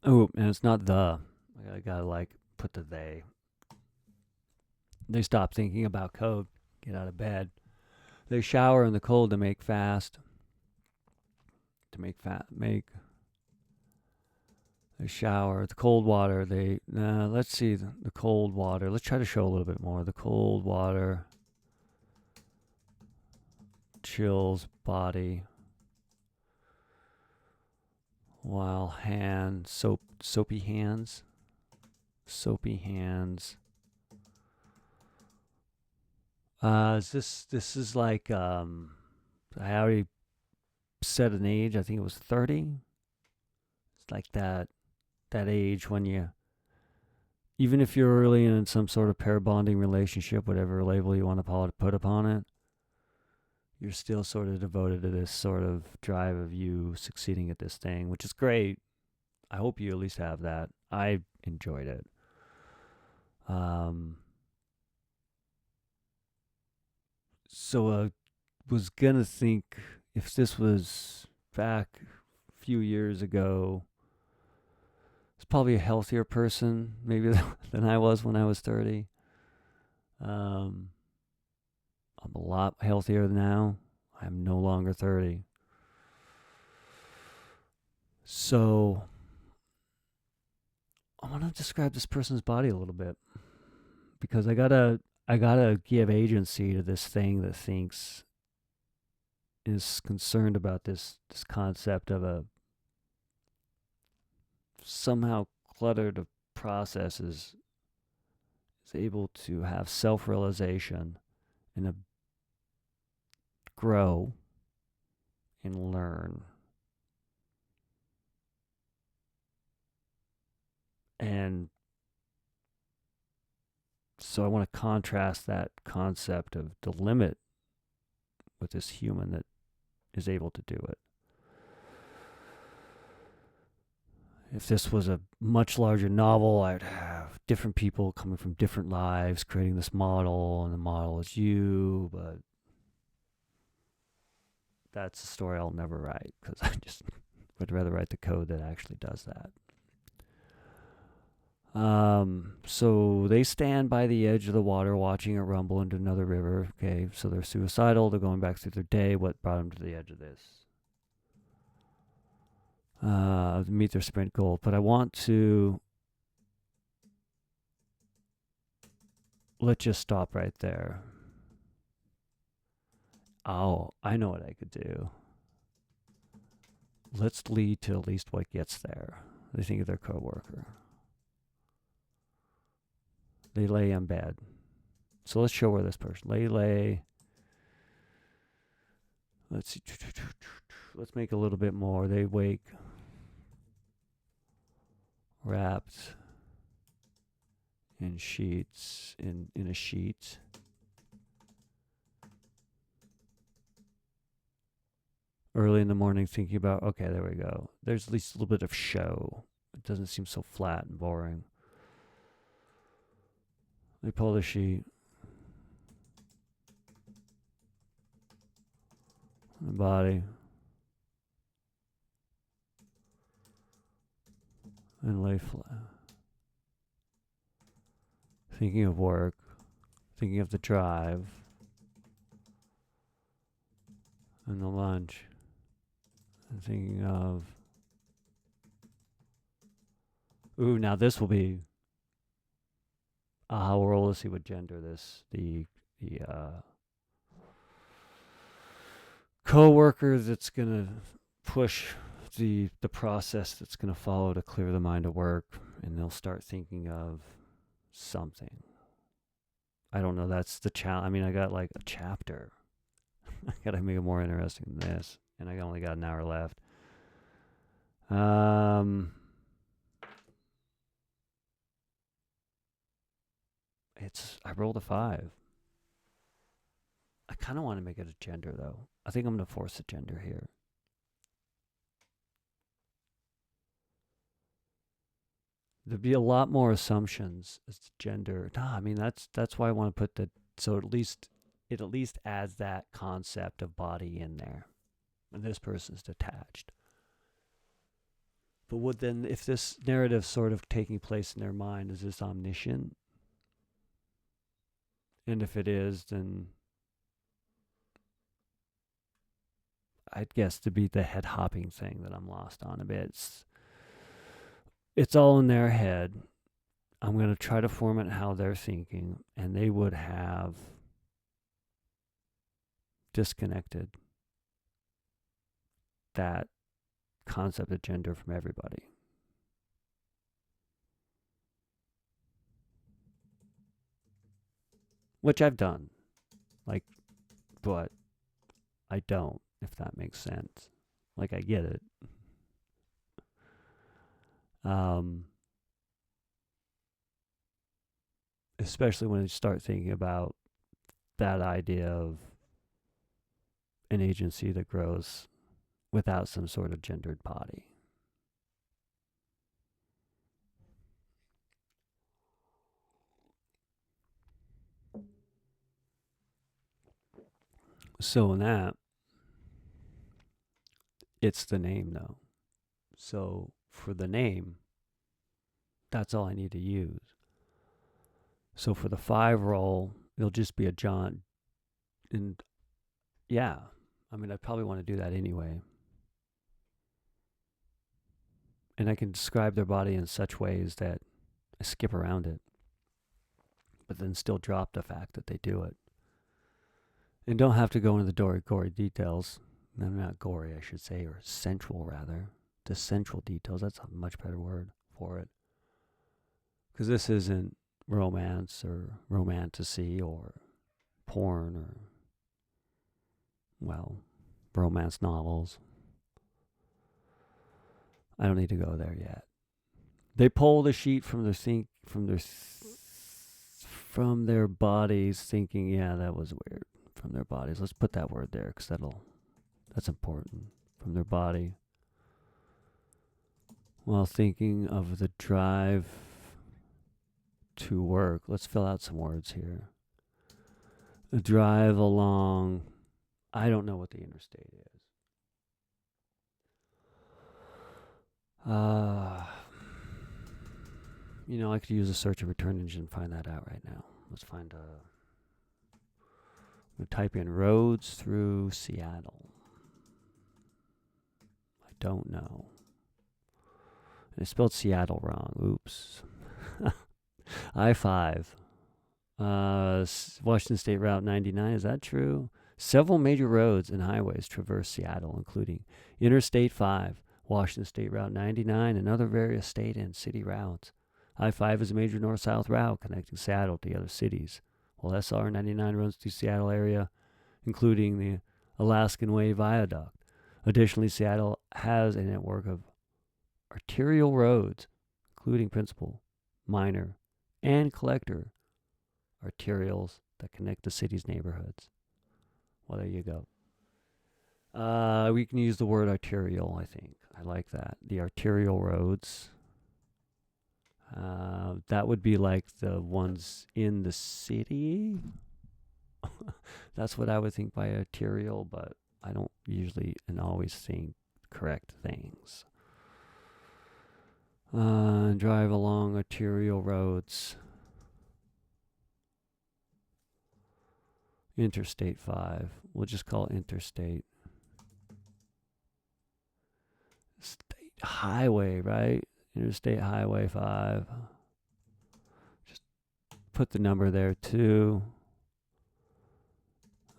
Speaker 1: Oh, and it's not the. I gotta like put the they. They stop thinking about code. Get out of bed. They shower in the cold to make fast. Make. They shower. The cold water. Let's see the cold water. Let's try to show a little bit more. The cold water chills body. While soapy hands. This is like I already set an age. I think it was 30. It's like that age when you, even if you're early in some sort of pair bonding relationship, whatever label you want to put upon it, you're still sort of devoted to this sort of drive of you succeeding at this thing, which is great. I hope you at least have that. I enjoyed it. So I was gonna think if this was back a few years ago, it's probably a healthier person maybe than I was when I was 30. I'm a lot healthier now. I'm no longer 30. So I want to describe this person's body a little bit because I gotta give agency to this thing that thinks is concerned about this concept of a somehow cluttered of processes is able to have self-realization and grow and learn. And so I want to contrast that concept of the limit with this human that is able to do it. If this was a much larger novel, I'd have different people coming from different lives creating this model, and the model is you, but that's a story I'll never write because I just would rather write the code that actually does that. So they stand by the edge of the water watching it rumble into another river. Okay, so they're suicidal. They're going back through their day. What brought them to the edge of this? Meet their sprint goal. But I want to... Let's just stop right there. Oh, I know what I could do. Let's lead to at least what gets there. They think of their coworker. They lay in bed. So let's show where this person lay. Let's see. Let's make a little bit more. They wake wrapped in sheets, in a sheet. Early in the morning thinking about, okay, there we go. There's at least a little bit of show. It doesn't seem so flat and boring. They pull the sheet. The body. And lay flat. Thinking of work. Thinking of the drive. And the lunch. And thinking of... Ooh, now this will be... how roll. Let's see what gender this. The co-worker that's gonna push the process that's gonna follow to clear the mind of work, and they'll start thinking of something. I don't know. That's the challenge. I mean, I got like a chapter. I gotta make it more interesting than this, and I only got an hour left. I rolled a 5. I kind of want to make it a gender though. I think I'm gonna force a gender here. There'd be a lot more assumptions as to gender. Nah, I mean that's why I want to put the so it at least adds that concept of body in there. And this person's detached. But would then, if this narrative sort of taking place in their mind, is this omniscient? And if it is, then I'd guess to be the head hopping thing that I'm lost on a bit. It's all in their head. I'm going to try to form it how they're thinking, and they would have disconnected that concept of gender from everybody. Which I've done. But I don't, if that makes sense. I get it. Especially when you start thinking about that idea of an agency that grows without some sort of gendered body. So in that, it's the name though. So for the name, that's all I need to use. So for the 5 roll, it'll just be a John. And yeah, I mean, I probably want to do that anyway. And I can describe their body in such ways that I skip around it, but then still drop the fact that they do it. And don't have to go into the gory details. No, not gory, I should say, or central rather. The central details, that's a much better word for it. Because this isn't romance or romantasy or porn or, well, romance novels. I don't need to go there yet. They pull the sheet from their bodies, thinking, yeah, that was weird. From their bodies. Let's put that word there because that's important. From their body. While thinking of the drive to work. Let's fill out some words here. A drive along. I don't know what the interstate is. I could use a search and return engine and find that out right now. Let's find I'm going to type in roads through Seattle. I don't know. And I spelled Seattle wrong. Oops. I-5. Washington State Route 99. Is that true? Several major roads and highways traverse Seattle, including Interstate 5, Washington State Route 99, and other various state and city routes. I-5 is a major north-south route connecting Seattle to other cities, while SR 99 runs through Seattle area, including the Alaskan Way Viaduct. Additionally, Seattle has a network of arterial roads, including principal, minor, and collector arterials that connect the city's neighborhoods. Well, there you go. We can use the word arterial, I think. I like that. The arterial roads. That would be like the ones in the city. That's what I would think by arterial, but I don't usually and always think correct things. Drive along arterial roads. Interstate 5. We'll just call it Interstate. State Highway, right? Interstate Highway 5. Just put the number there too.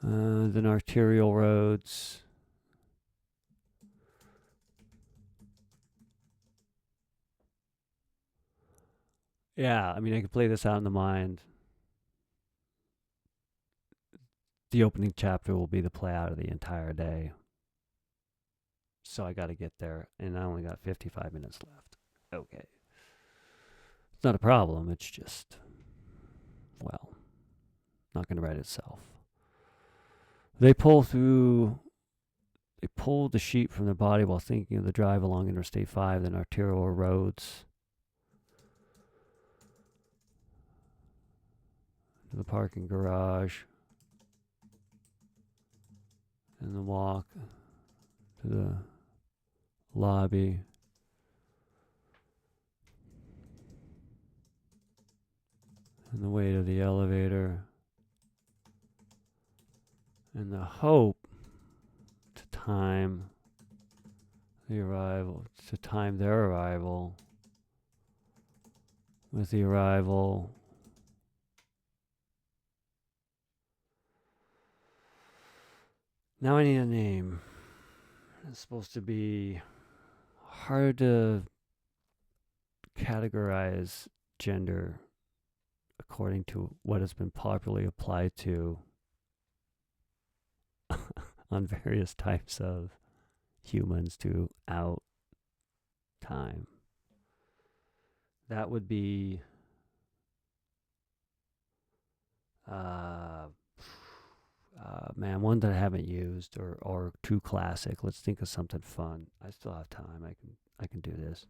Speaker 1: Then arterial roads. Yeah, I mean, I could play this out in the mind. the opening chapter will be the play out of the entire day. So I got to get there, and I only got 55 minutes left. Okay. It's not a problem. It's just, well, not going to write itself. They pull the sheet from their body while thinking of the drive along Interstate 5 and arterial roads. To the parking garage. And the walk to the lobby. And the way to the elevator. And the hope to time their arrival with the arrival. Now I need a name. It's supposed to be hard to categorize gender according to what has been popularly applied to on various types of humans to out time. That would be one that I haven't used or too classic. Let's think of something fun. I still have time. I can do this.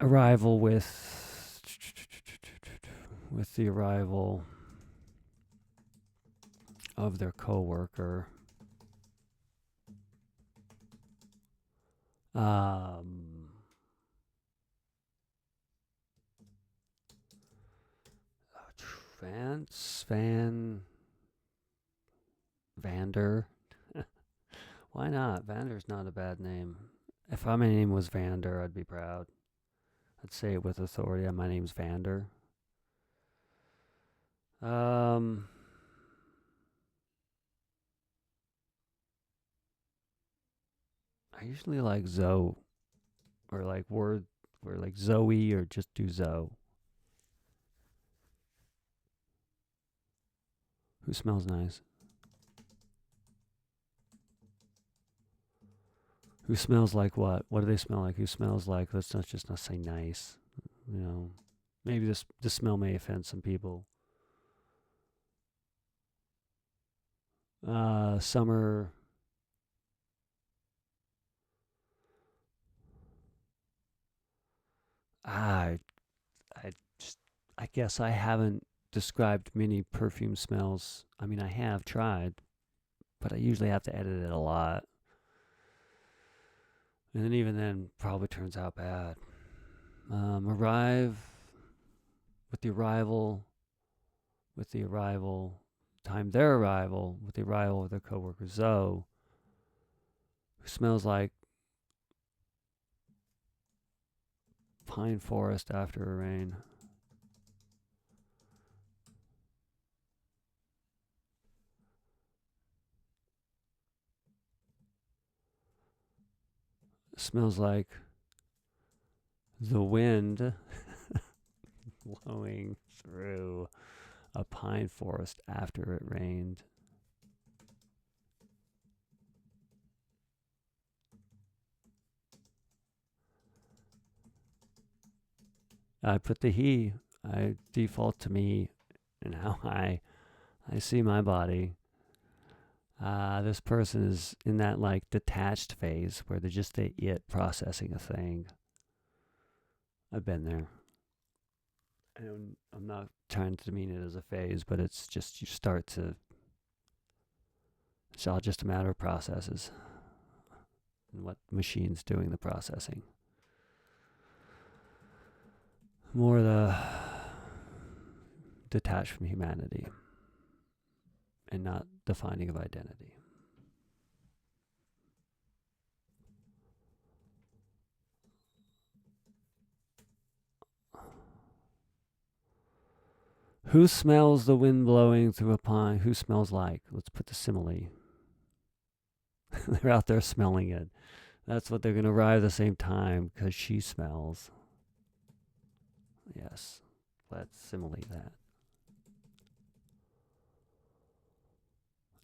Speaker 1: Arrival with the arrival of their coworker. Vander. Why not? Vander's not a bad name. If my name was Vander, I'd be proud. I'd say it with authority. My name's Vander. I usually like Zoe, or like Zoe, or just do Zoe. Who smells nice? Who smells like what? What do they smell like? Who smells like? Let's not say nice. You know, maybe this smell may offend some people. Summer. I guess I haven't described many perfume smells. I mean, I have tried, but I usually have to edit it a lot. And then even then, probably turns out bad. Arrive with the arrival, time their arrival, with the arrival of their coworker Zoe, who smells like pine forest after a rain. Smells like the wind blowing through a pine forest after it rained. I put the he. I default to me and how I see my body. This person is in that like detached phase where they're just the it processing a thing. I've been there. And I'm not trying to demean it as a phase, but it's just it's all just a matter of processes and what machine's doing the processing. More the detached from humanity and not the finding of identity. Who smells the wind blowing through a pine? Who smells like? Let's put the simile. They're out there smelling it. That's what they're going to arrive at the same time because she smells. Yes, let's simile that.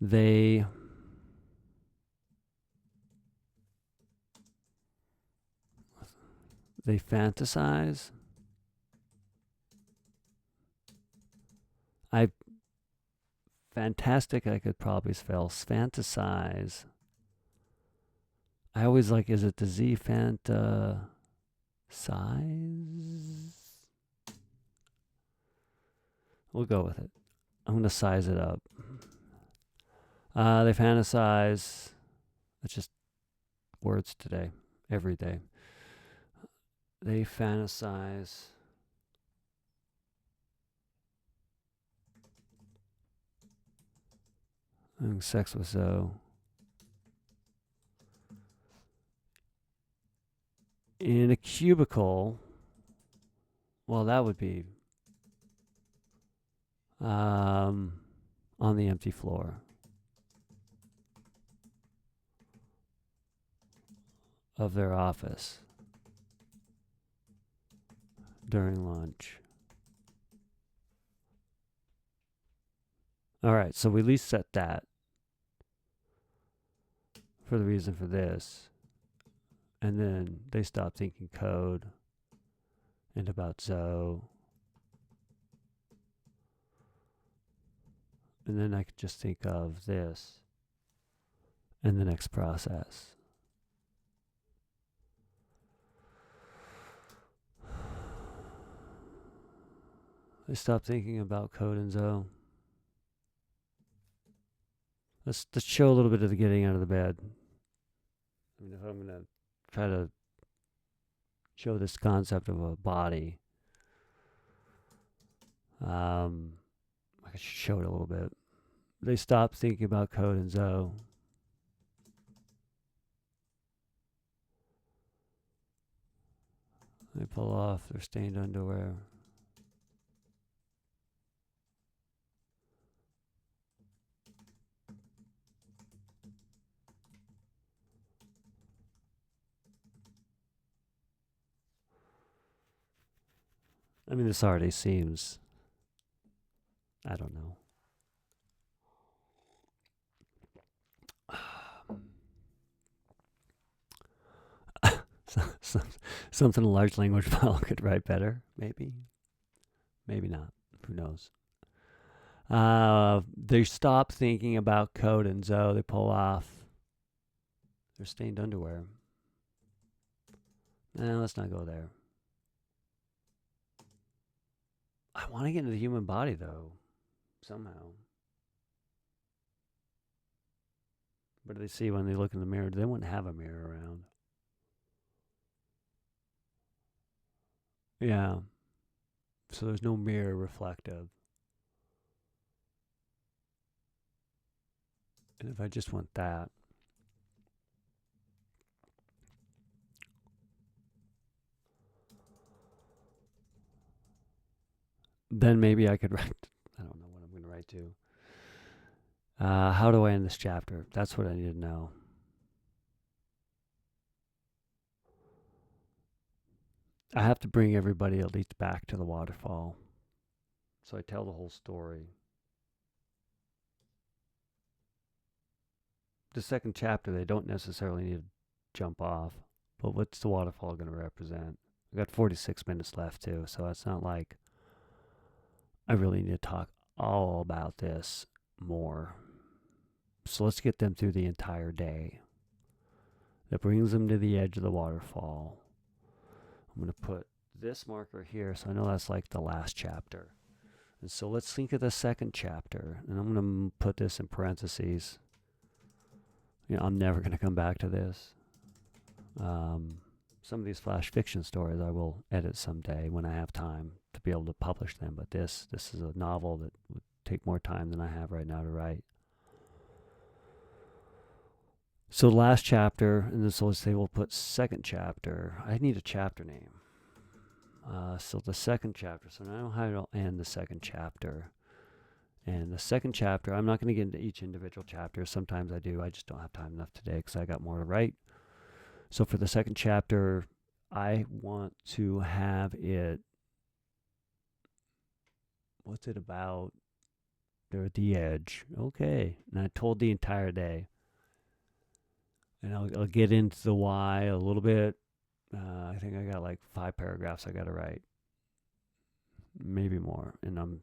Speaker 1: They fantasize. Fantastic, I could probably spell. Fantasize. I always like, is it the Z fantasize? We'll go with it. I'm going to size it up. They fantasize. It's just words today, every day. They fantasize. Having sex with Zoe. In a cubicle, well, that would be on the empty floor of their office during lunch. All right, so we at least set that for the reason for this. And then they stop thinking code and about Zoe. And then I could just think of this and the next process. They stop thinking about code and Zoe. Let's show a little bit of the getting out of the bed. I mean, if I'm going to try to show this concept of a body, I could show it a little bit. They stop thinking about code and Zoe. They pull off their stained underwear. I mean, this already seems, I don't know. Something a large language model could write better, maybe. Maybe not. Who knows? They stop thinking about code and Zoe. They pull off their stained underwear. Let's not go there. I want to get into the human body, though, somehow. What do they see when they look in the mirror? They wouldn't have a mirror around. Yeah. So there's no mirror reflective. And if I just want that, then maybe I could write, I don't know what I'm going to write to. How do I end this chapter? That's what I need to know. I have to bring everybody at least back to the waterfall. So I tell the whole story. The second chapter, they don't necessarily need to jump off. But what's the waterfall going to represent? I've got 46 minutes left, too. So it's not like I really need to talk all about this more. So let's get them through the entire day. That brings them to the edge of the waterfall. I'm going to put this marker here, so I know that's like the last chapter. And so let's think of the second chapter. And I'm going to put this in parentheses. I'm never going to come back to this. Some of these flash fiction stories I will edit someday when I have time to be able to publish them. But this is a novel that would take more time than I have right now to write. So the last chapter, and this will say we'll put second chapter. I need a chapter name. So the second chapter. So now I know how to end the second chapter. And the second chapter, I'm not going to get into each individual chapter. Sometimes I do. I just don't have time enough today because I got more to write. So for the second chapter, I want to have it, what's it about? They're at the edge. Okay. And I told the entire day. And I'll get into the why a little bit. I think I got like 5 paragraphs I got to write, maybe more. And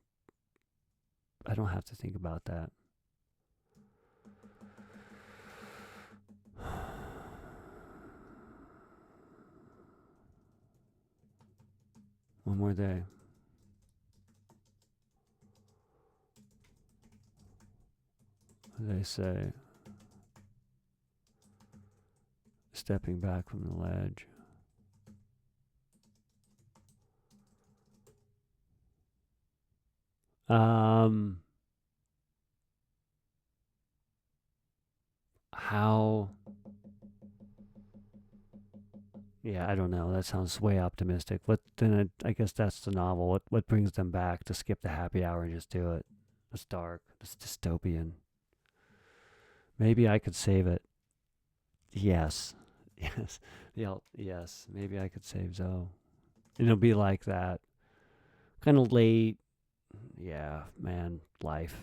Speaker 1: I don't have to think about that. One more day. They say, stepping back from the ledge. How? Yeah, I don't know. That sounds way optimistic. What then? I guess that's the novel. What brings them back to skip the happy hour and just do it? It's dark. It's dystopian. Maybe I could save it. Yes, yes, yes. Maybe I could save Zoe. And it'll be like that. Kind of late. Yeah, man, life.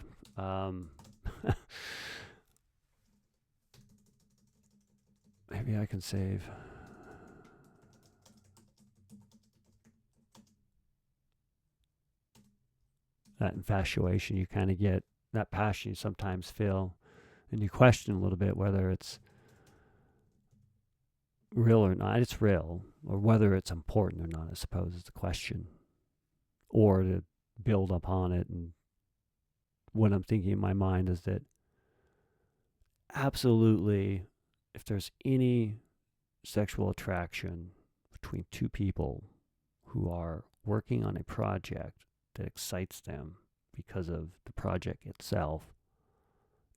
Speaker 1: Maybe I can save. That infatuation you kind of get, that passion you sometimes feel, and you question a little bit whether it's real or not. It's real, or whether it's important or not, I suppose, is the question. Or to build upon it. And what I'm thinking in my mind is that absolutely, if there's any sexual attraction between two people who are working on a project that excites them because of the project itself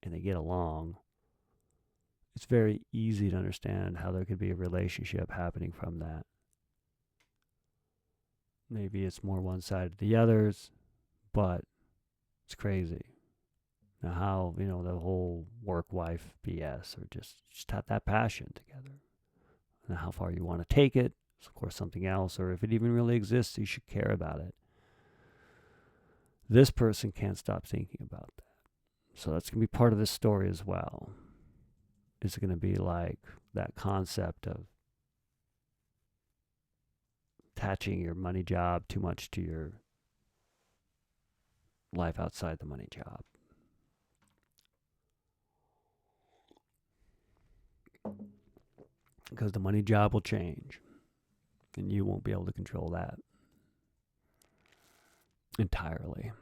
Speaker 1: and they get along, it's very easy to understand how there could be a relationship happening from that. Maybe it's more one-sided than the others, but it's crazy. Now how, the whole work-wife BS, or just have that passion together. Now how far you want to take it is, of course, something else, or if it even really exists, you should care about it. This person can't stop thinking about that. So that's going to be part of this story as well. It's going to be like that concept of attaching your money job too much to your life outside the money job. Because the money job will change, and you won't be able to control that entirely.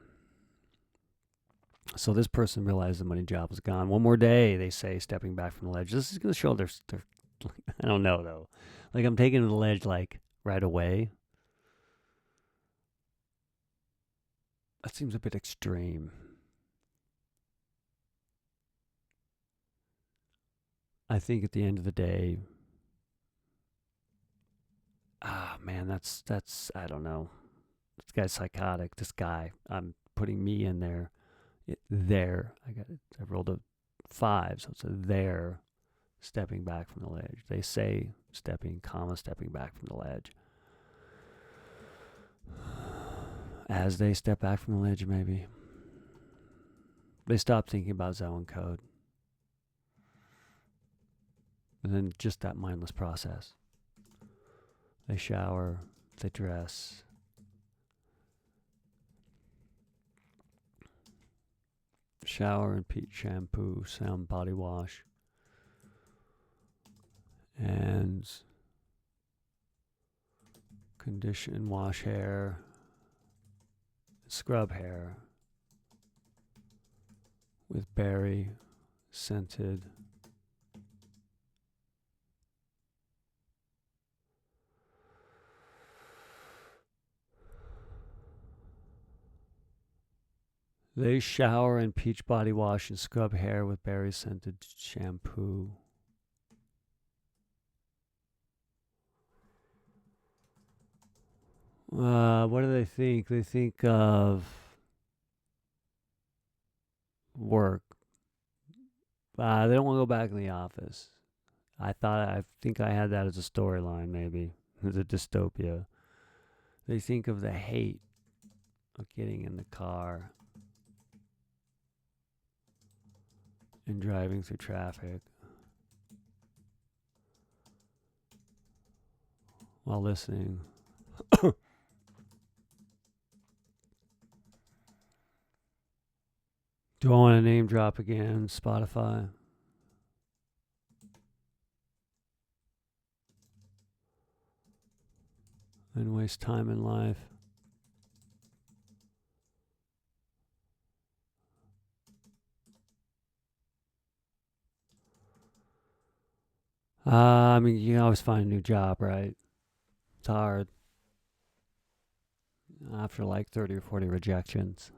Speaker 1: So this person realized the money job was gone. One more day, they say, stepping back from the ledge. This is going to show their I don't know, though. Like, I'm taking the ledge, like, right away. That seems a bit extreme. I think at the end of the day, man, that's I don't know. This guy's psychotic. This guy, I'm putting me in there. I rolled a 5, so it's a there, stepping back from the ledge. They say stepping back from the ledge. As they step back from the ledge, maybe they stop thinking about Zoan code. And then just that mindless process. They shower, they dress. Shower and peach shampoo, sound body wash. And condition, wash hair, scrub hair with berry scented They shower and peach body wash and scrub hair with berry scented shampoo. What do they think? They think of work. They don't want to go back in the office. I think I had that as a storyline, maybe. As a dystopia. They think of the hate of getting in the car and driving through traffic while listening. Do I want to name drop again? Spotify. And waste time in life. I mean, you can always find a new job, right? It's hard. After like 30 or 40 rejections.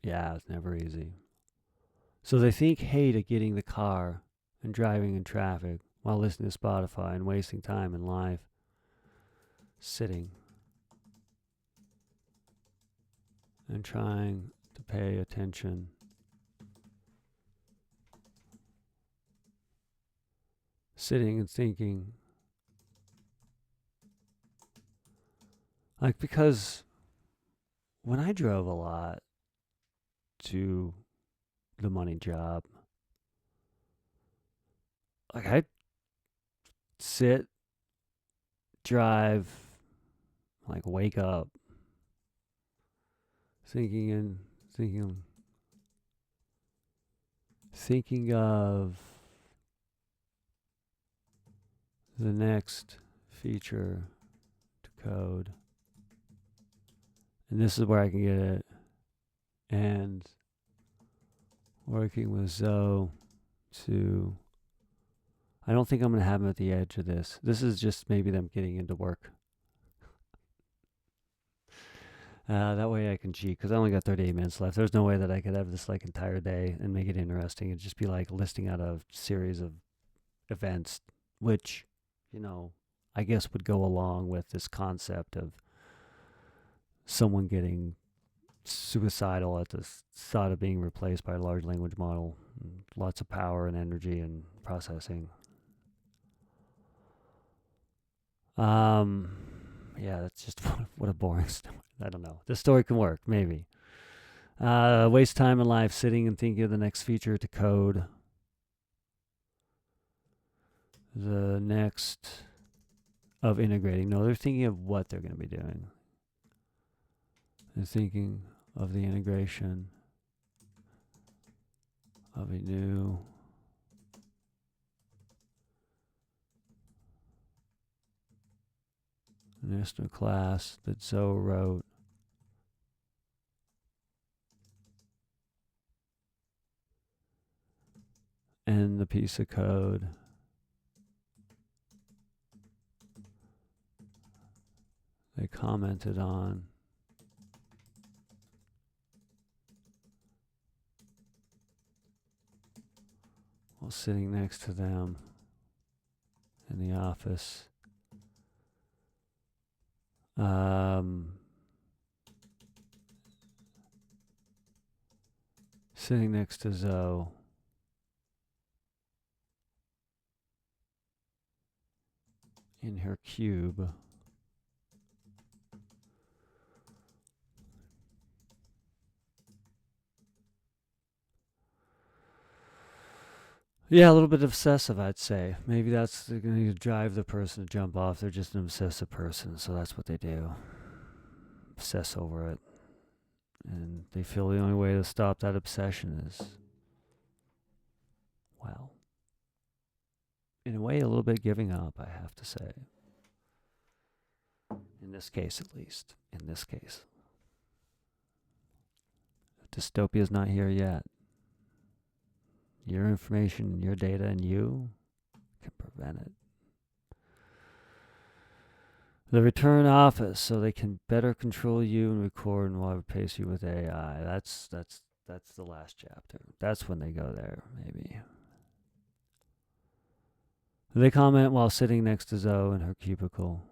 Speaker 1: Yeah, it's never easy. So they think hate at getting the car and driving in traffic while listening to Spotify and wasting time in life sitting and trying to pay attention. Sitting and thinking. Like, because when I drove a lot to the money job, like, I'd sit, drive, like, wake up, thinking of the next feature to code. And this is where I can get it. And working with Zoe to... I don't think I'm going to have them at the edge of this. This is just maybe them getting into work. That way I can cheat, because I only got 38 minutes left. There's no way that I could have this like entire day and make it interesting. It'd just be like listing out a series of events, which, you know, I guess would go along with this concept of someone getting suicidal at the thought of being replaced by a large language model. Lots of power and energy and processing. Yeah, that's just what a boring story. I don't know. This story can work, maybe. Waste time in life sitting and thinking of the next feature to code. The next of integrating. No, they're thinking of what they're going to be doing. They're thinking of the integration of a new master class that Zoe wrote. And the piece of code they commented on. While sitting next to them in the office. Sitting next to Zoe. In her cube. Yeah, a little bit obsessive, I'd say. Maybe that's going to drive the person to jump off. They're just an obsessive person, so that's what they do. Obsess over it. And they feel the only way to stop that obsession is, well, in a way, a little bit giving up, I have to say. In this case, at least. In this case. Dystopia's not here yet. Your information, your data, and you can prevent it. The return office, so they can better control you and record and will replace you with AI. That's the last chapter. That's when they go there, maybe. They comment while sitting next to Zoe in her cubicle.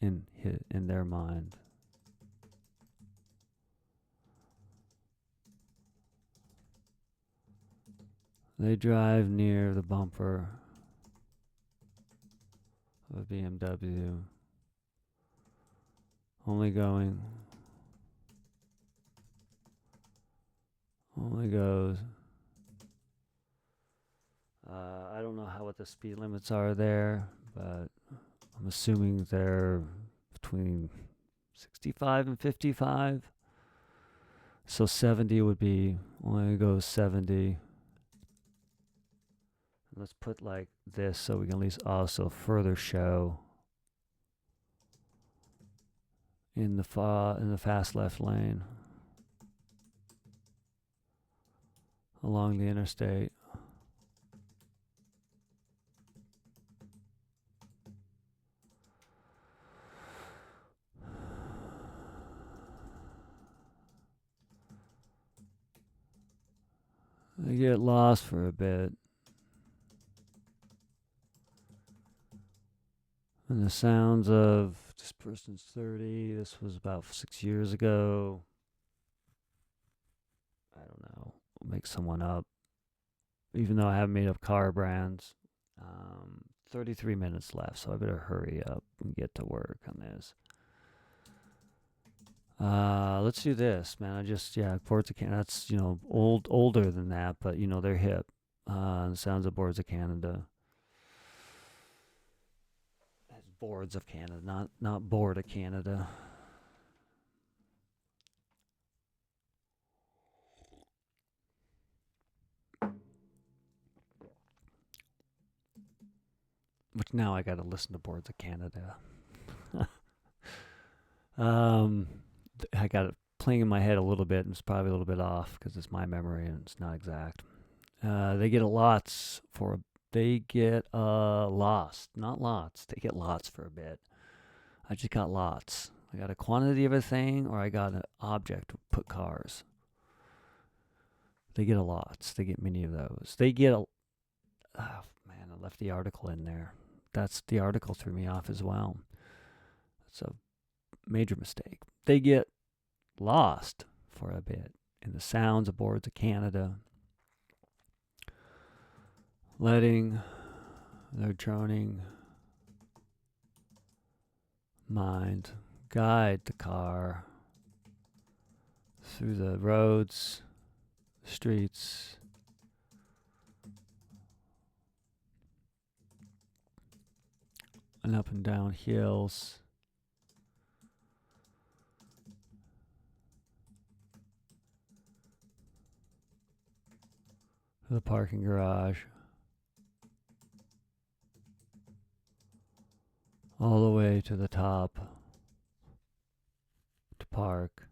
Speaker 1: In their mind. They drive near the bumper of a BMW Only going. Only goes. I don't know what the speed limits are there, but I'm assuming they're between 65 and 55. So 70 would be, only goes 70. Let's put like this so we can at least also further show in the fast left lane along the interstate. They get lost for a bit. And the sounds of this person's 30. This was about 6 years ago. I don't know. I'll make someone up. Even though I haven't made up car brands. 33 minutes left, so I better hurry up and get to work on this. Let's do this, man. Boards of Canada. That's, older than that, but, they're hip. The sounds of Boards of Canada. That's Boards of Canada, not Board of Canada. Which now I got to listen to Boards of Canada. I got it playing in my head a little bit, and it's probably a little bit off because it's my memory and it's not exact. They get lost, not lots. They get lots for a bit. I just got lots. I got a quantity of a thing, or I got an object to put cars. They get a lots. They get many of those. They get oh man, I left the article in there. The article threw me off as well. It's a major mistake. They get lost for a bit in the sounds of Boards of Canada, letting their droning mind guide the car through the roads, streets, and up and down hills. The parking garage. All the way to the top to park.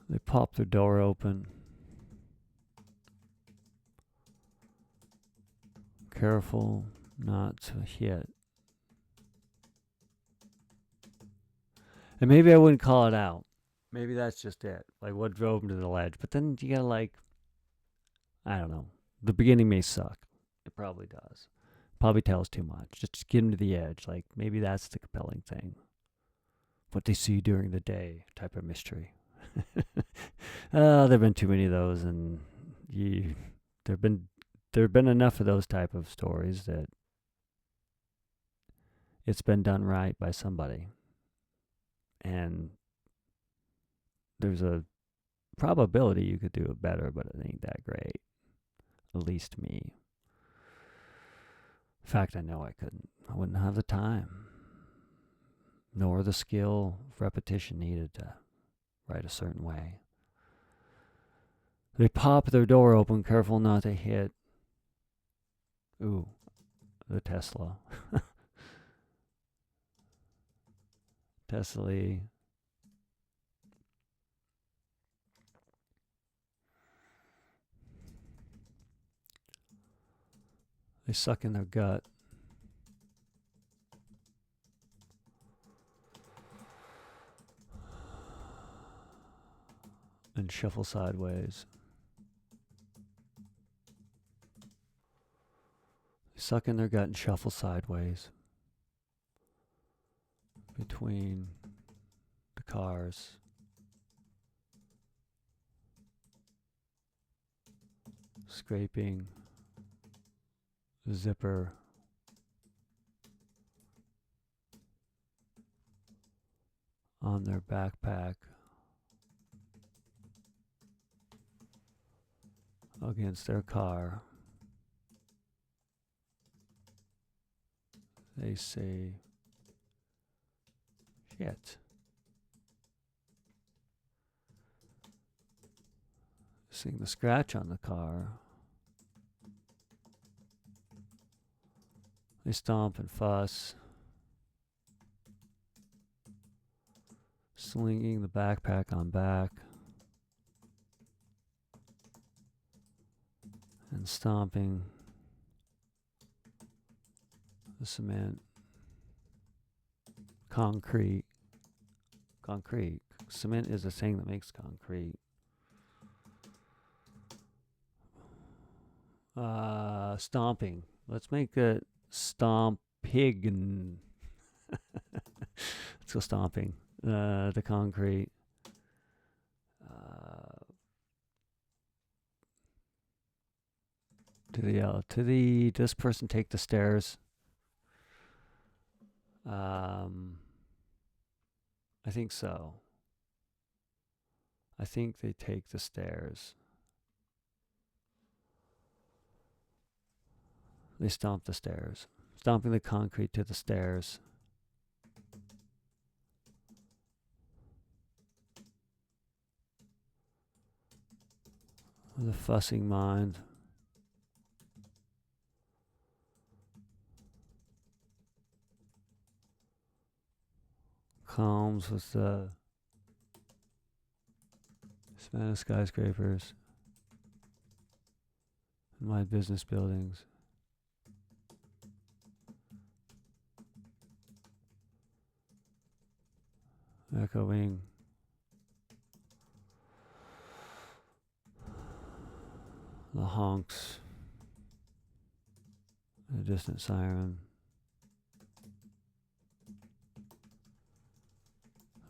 Speaker 1: They pop their door open. Careful not to hit. And maybe I wouldn't call it out. Maybe that's just it. Like what drove him to the ledge. But then you gotta I don't know. The beginning may suck. It probably does. Probably tells too much. Just get him to the edge. Like maybe that's the compelling thing. What they see during the day type of mystery. There've been too many of those, and there've been enough of those type of stories that it's been done right by somebody. And there's a probability you could do it better, but it ain't that great. At least me. In fact, I know I couldn't. I wouldn't have the time, nor the skill, repetition needed to write a certain way. They pop their door open, careful not to hit. Ooh, the Tesla. Tesla. They suck in their gut. And shuffle sideways. They suck in their gut and shuffle sideways. Between cars. Scraping the zipper on their backpack against their car. They say, shit. Seeing the scratch on the car. They stomp and fuss. Slinging the backpack on back. And stomping the cement. Concrete. Cement is the thing that makes concrete. Stomping. Let's make it stomping. Let's go stomping. The concrete. Does this person take the stairs? I think so. I think they take the stairs. They stomp the stairs. Stomping the concrete to the stairs. The fussing mind. Calms with the Spanish skyscrapers and wide business buildings. Echoing. The honks. A distant siren.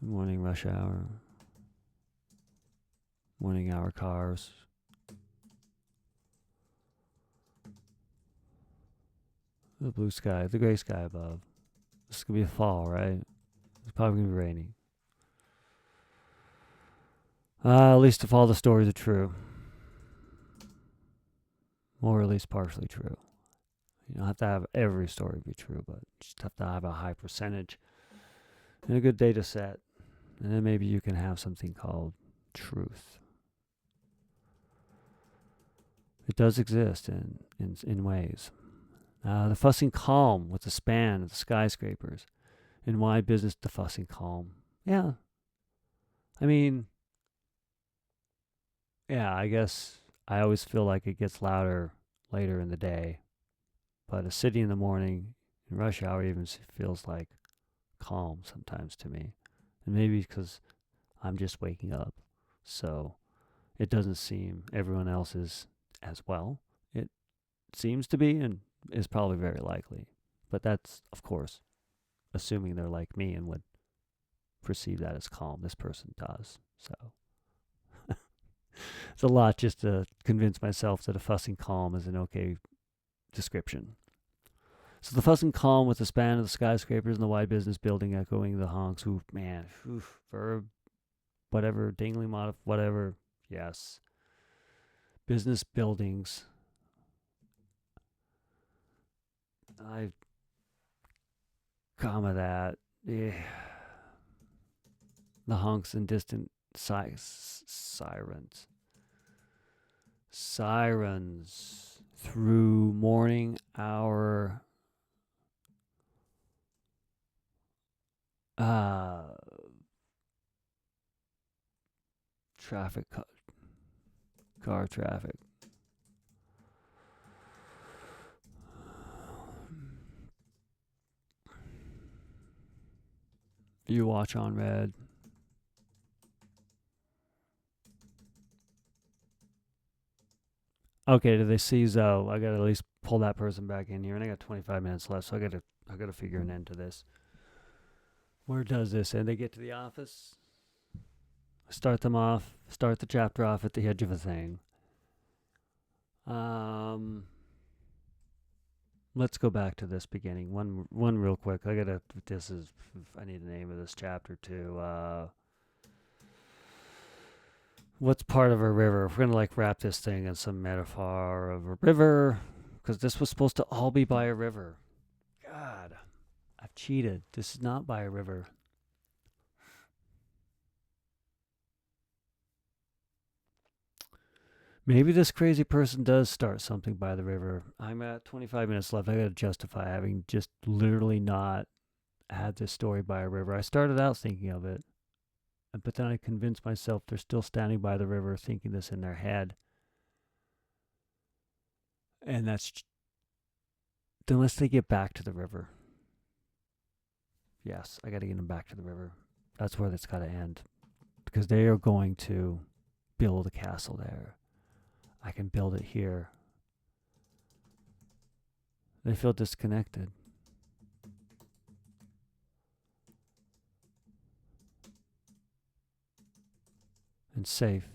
Speaker 1: Morning rush hour. Morning hour cars. The blue sky, the gray sky above. This is going to be a fall, right? It's probably going to be rainy. At least if all the stories are true. Or at least partially true. You don't have to have every story be true, but you just have to have a high percentage and a good data set. And then maybe you can have something called truth. It does exist in ways. The fussing calm with the span of the skyscrapers. In wide business, the fussing calm. Yeah. I mean, yeah, I guess I always feel like it gets louder later in the day. But a city in the morning, in rush hour, even feels like calm sometimes to me. And maybe because I'm just waking up. So it doesn't seem everyone else is as well. It seems to be and is probably very likely. But that's, of course, assuming they're like me and would perceive that as calm. This person does. So it's a lot just to convince myself that a fussing calm is an okay description. So the fussing calm with the span of the skyscrapers and the wide business building echoing the honks. Oof, man. Oof, verb. Whatever. Dingling modif. Whatever. Yes. Business buildings. I comma that. Yeah. The honks and distant sirens. Sirens through morning hour. Traffic, car traffic. You watch on red. Okay, do they see Zoe? I gotta at least pull that person back in here, and I got 25 minutes left, so I gotta figure an end to this. Where does this end? They get to the office. Start the chapter off at the edge of a thing. Let's go back to this beginning. One real quick. I need the name of this chapter too. What's part of a river? If we're gonna like wrap this thing in some metaphor of a river, because this was supposed to all be by a river. God, I've cheated. This is not by a river. Maybe this crazy person does start something by the river. I'm at 25 minutes left. I gotta justify having just literally not had this story by a river. I started out thinking of it, but then I convinced myself they're still standing by the river thinking this in their head. And that's unless they get back to the river. Yes, I got to get them back to the river. That's where it's got to end. Because they are going to build a castle there. I can build it here. They feel disconnected. And safe.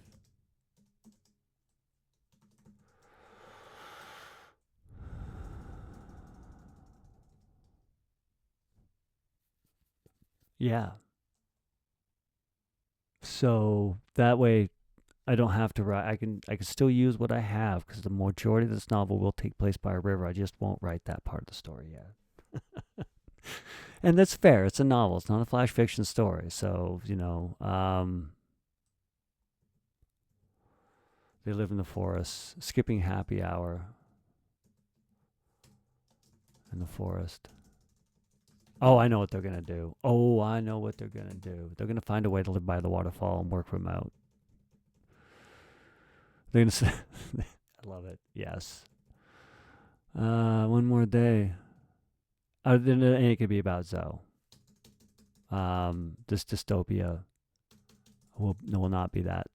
Speaker 1: Yeah. So that way I don't have to write. I can still use what I have because the majority of this novel will take place by a river. I just won't write that part of the story yet. And that's fair. It's a novel. It's not a flash fiction story. So, they live in the forest, skipping happy hour in the forest. Oh, I know what they're going to do. They're going to find a way to live by the waterfall and work remote. They're going to say, I love it. Yes. One more day. And it could be about Zoe. This dystopia will not be that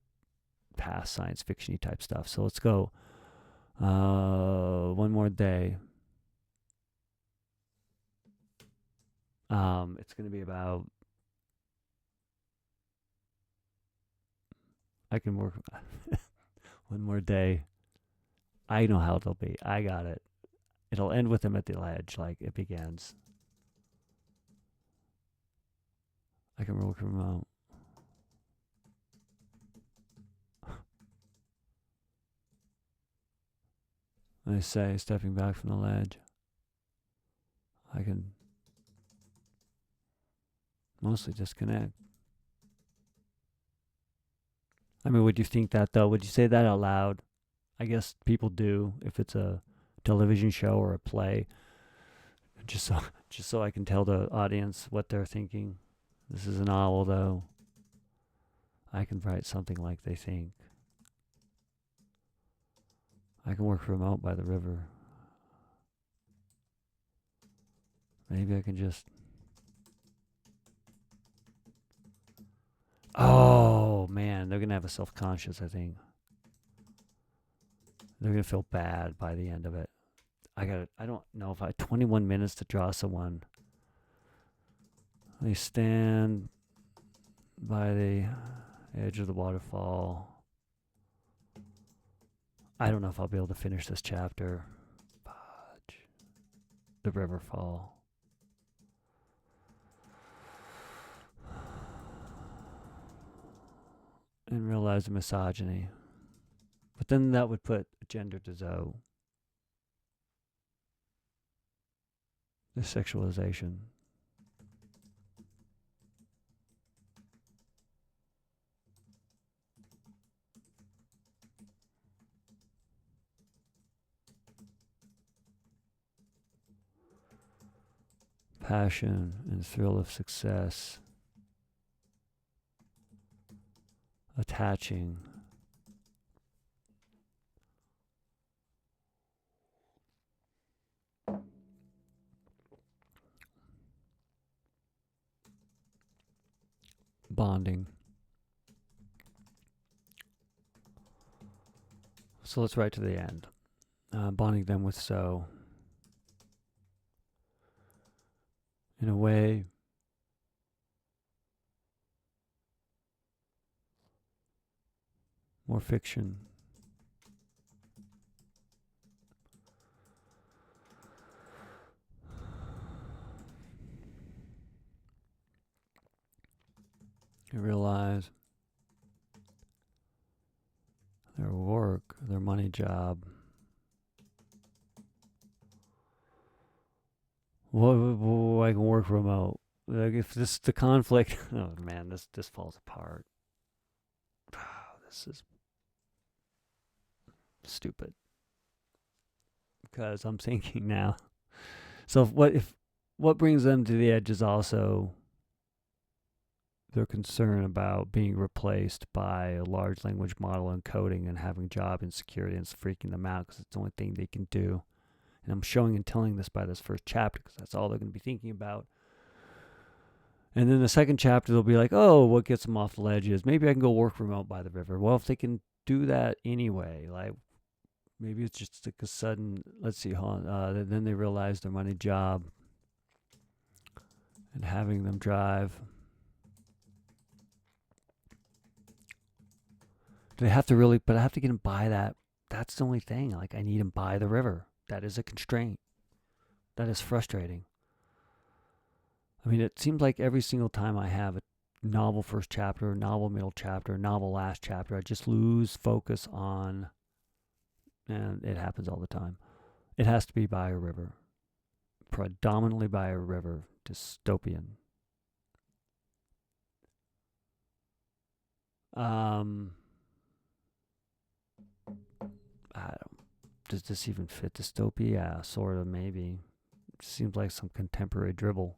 Speaker 1: past science fiction-y type stuff. So let's go. One more day. It's going to be about. I can work. One more day. I know how it'll be. I got it. It'll end with him at the ledge, like it begins. I can work remote. They say, stepping back from the ledge, I can mostly disconnect. I mean, would you think that though? Would you say that out loud? I guess people do if it's a television show or a play. Just so I can tell the audience what they're thinking. This is a novel though. I can write something like they think. I can work remote by the river. Maybe I can just. Oh man, they're gonna have a self-conscious. I think they're gonna feel bad by the end of it. I don't know if I 21 minutes to draw someone. They stand by the edge of the waterfall. I don't know if I'll be able to finish this chapter. The river fall. And realize the misogyny. But then that would put gender to Zoe. The sexualization. Passion and thrill of success. Attaching. Bonding. So let's write to the end. Bonding them with so. In a way, more fiction. You realize their work, their money job. Well, I can work remote. Like if this the conflict, oh man, this falls apart. This is stupid. Because I'm thinking now. So what brings them to the edge is also their concern about being replaced by a large language model and coding and having job insecurity, and it's freaking them out because it's the only thing they can do. And I'm showing and telling this by this first chapter because that's all they're going to be thinking about. And then the second chapter, they'll be like, oh, what gets them off the ledge is maybe I can go work remote by the river. Well, if they can do that anyway, like maybe it's just like a sudden, let's see, hold on. Then they realize their money job and having them drive. They have to really, but I have to get them by that. That's the only thing. Like I need them by the river. That is a constraint. That is frustrating. I mean, it seems like every single time I have a novel first chapter, novel middle chapter, novel last chapter, I just lose focus on, and it happens all the time. It has to be by a river. Predominantly by a river. Dystopian. Does this even fit dystopia? Yeah, sort of, maybe. It seems like some contemporary dribble.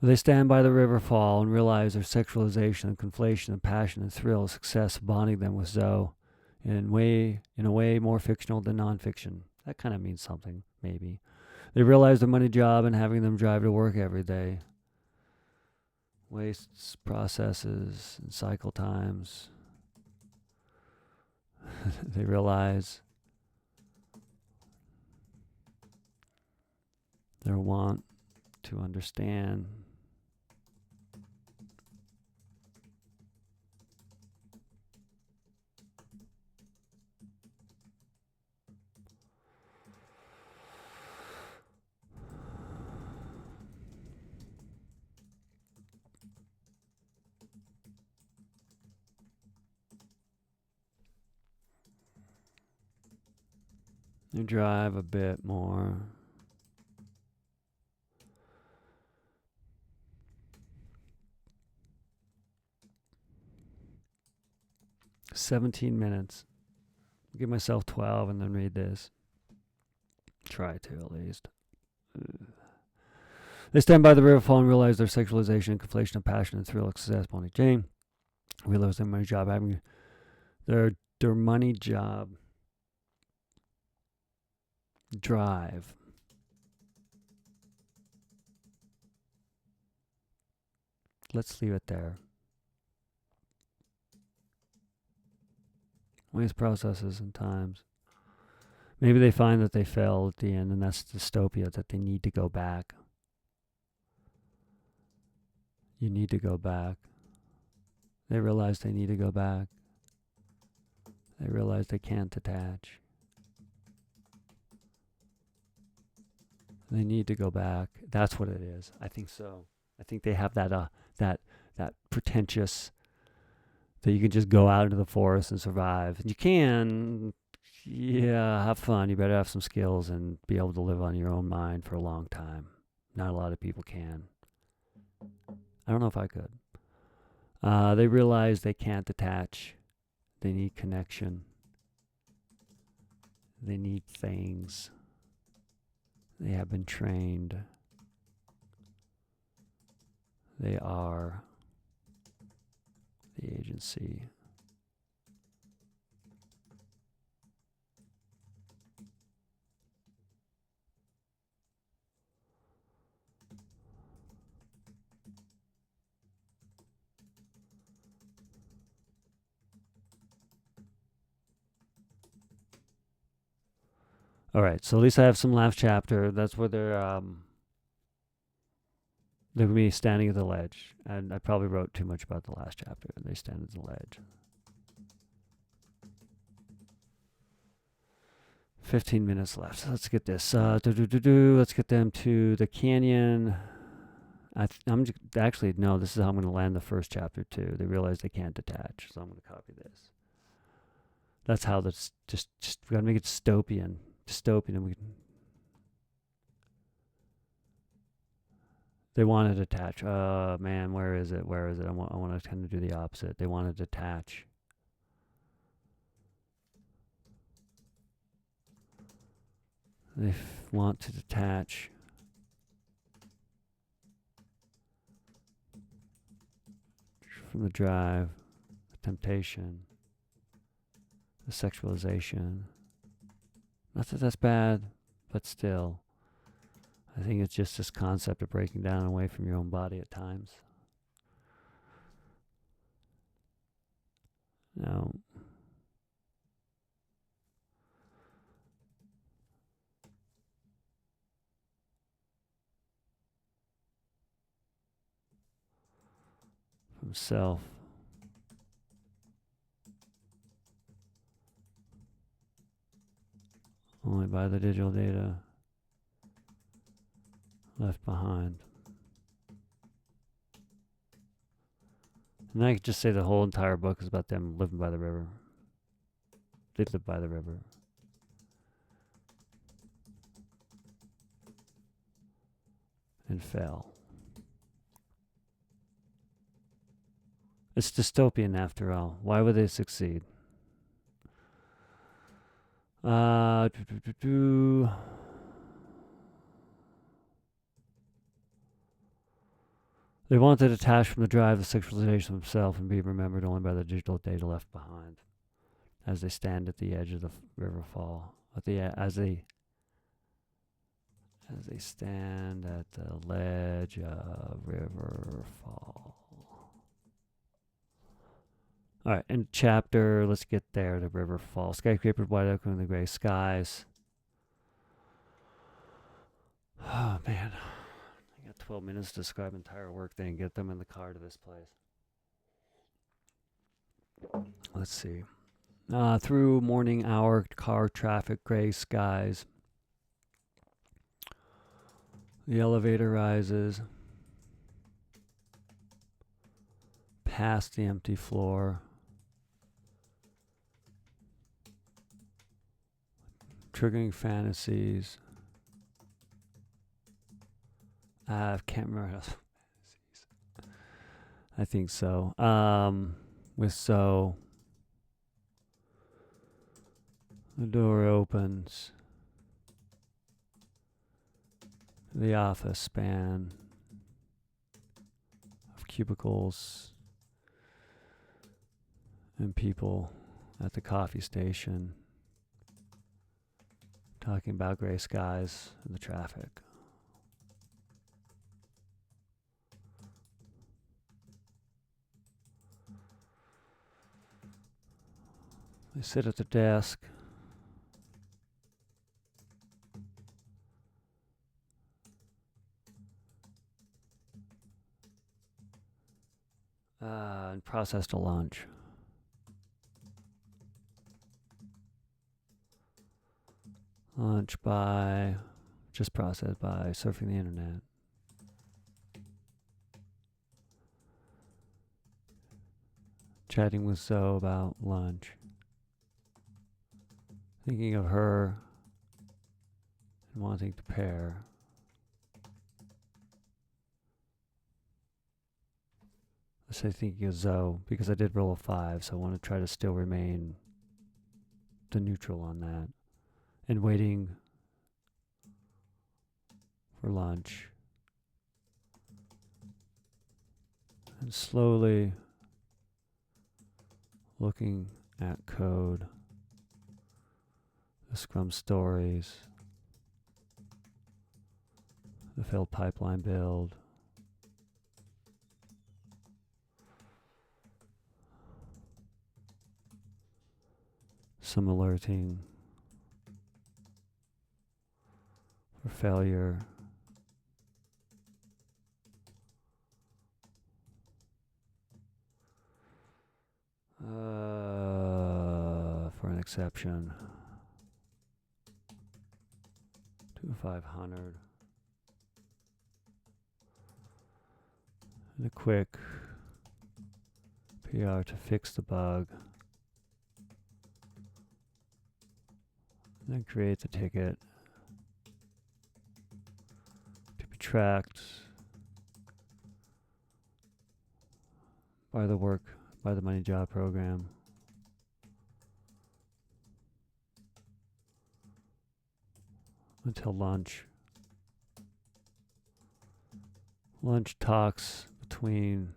Speaker 1: They stand by the river fall and realize their sexualization and conflation and passion and thrill and success bonding them with Zoe in a way more fictional than nonfiction. That kind of means something, maybe. They realize their money job and having them drive to work every day. Wastes, processes, and cycle times. They realize their want to understand. You drive a bit more. "17 minutes. Give myself 12 and then read this. Try to, at least. They stand by the river fall and realize their sexualization, conflation of passion and thrill, success, Bonnie Jane. Realize their money job, having their money job drive. Let's leave it there. Waste processes and times. Maybe they find that they fail at the end, and that's dystopia, that they need to go back. You need to go back. They realize they need to go back. They realize they can't detach. They need to go back. That's what it is. I think so. I think they have that pretentious that you can just go out into the forest and survive. And you can, yeah, have fun. You better have some skills and be able to live on your own mind for a long time. Not a lot of people can. I don't know if I could. They realize they can't detach. They need connection. They need things. They have been trained. They are the agency. All right, so at least I have some last chapter. That's where they're They're me standing at the ledge, and I probably wrote too much about the last chapter. They stand at the ledge. 15 minutes left. So let's get this. Let's get them to the canyon. Actually, no, this is how I'm going to land the first chapter too. They realize they can't detach, so I'm going to copy this. That's how that's just we got to make it dystopian. And we can. They want to detach. Man, where is it? I want to kind of do the opposite. They want to detach. They want to detach. From the drive, the temptation, the sexualization. Not that that's bad, but still. I think it's just this concept of breaking down away from your own body at times. Now, from self. Only by the digital data left behind. And I could just say the whole entire book is about them living by the river. They live by the river. And fell. It's dystopian after all. Why would they succeed? They want to detach from the drive of sexualization of self and be remembered only by the digital data left behind, as they stand at the edge of the river fall. As they stand at the ledge of river fall. All right, in chapter, let's get there. The river fall. Skyscraper, white oak, and the gray skies. Oh man, I got 12 minutes to describe entire work day and get them in the car to this place. Let's see. Through morning hour, car traffic, gray skies. The elevator rises. Past the empty floor. Triggering fantasies. I can't remember how. I think so. With so. The door opens. The office span of cubicles and people at the coffee station talking about gray skies and the traffic. They sit at the desk. And processed a lunch. Just processed by surfing the internet. Chatting with Zoe about lunch. Thinking of her and wanting to pair. I say thinking of Zoe because I did roll a 5, so I want to try to still remain the neutral on that. And waiting for lunch. And slowly looking at code, the Scrum stories, the failed pipeline build, some alerting for failure, exception. 2,500. And a quick PR to fix the bug. And then create the ticket to be tracked by the money job program. Until lunch. Lunch talks between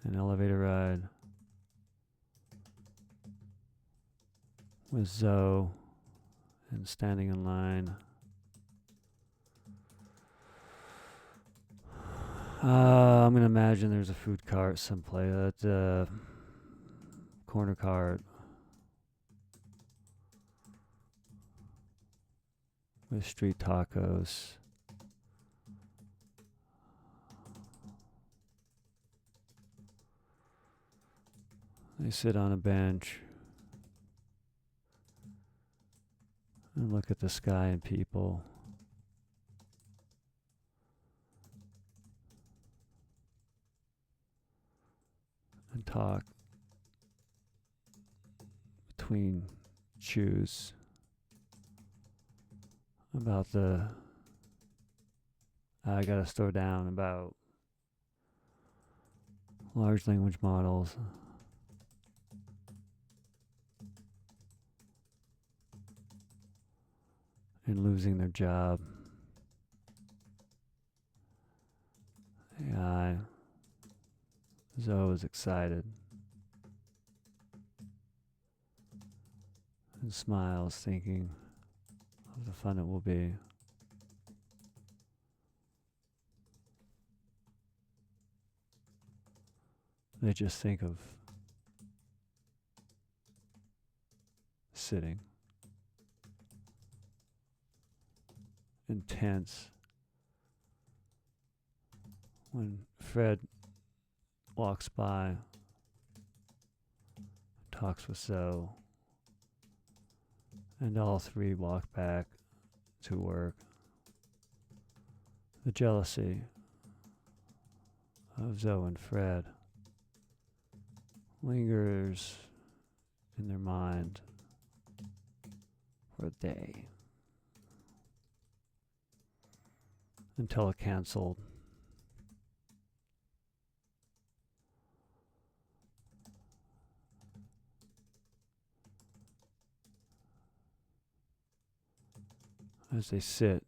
Speaker 1: an elevator ride with Zoe and standing in line. I'm gonna imagine there's a food cart someplace at the corner cart with street tacos. They sit on a bench and look at the sky and people. And talk between chews about I gotta slow down about large language models. And losing their job. AI. Zoe is excited. And smiles, thinking of the fun it will be. They just think of sitting. Intense. When Fred walks by, talks with Zoe, and all three walk back to work. The jealousy of Zoe and Fred lingers in their mind for a day until it canceled. As they sit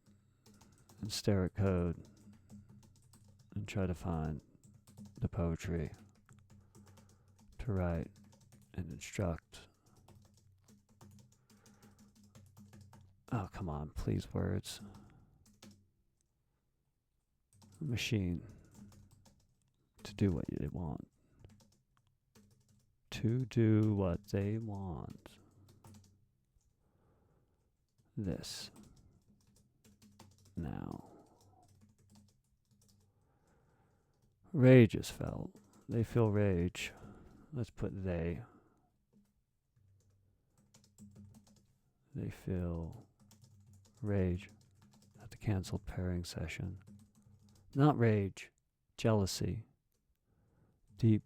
Speaker 1: and stare at code and try to find the poetry to write and instruct. Oh, come on, please, words. Machine to do what they want. To do what they want. This. Now. Rage is felt. They feel rage. Let's put they. They feel rage at the canceled pairing session. Not rage, jealousy. Deep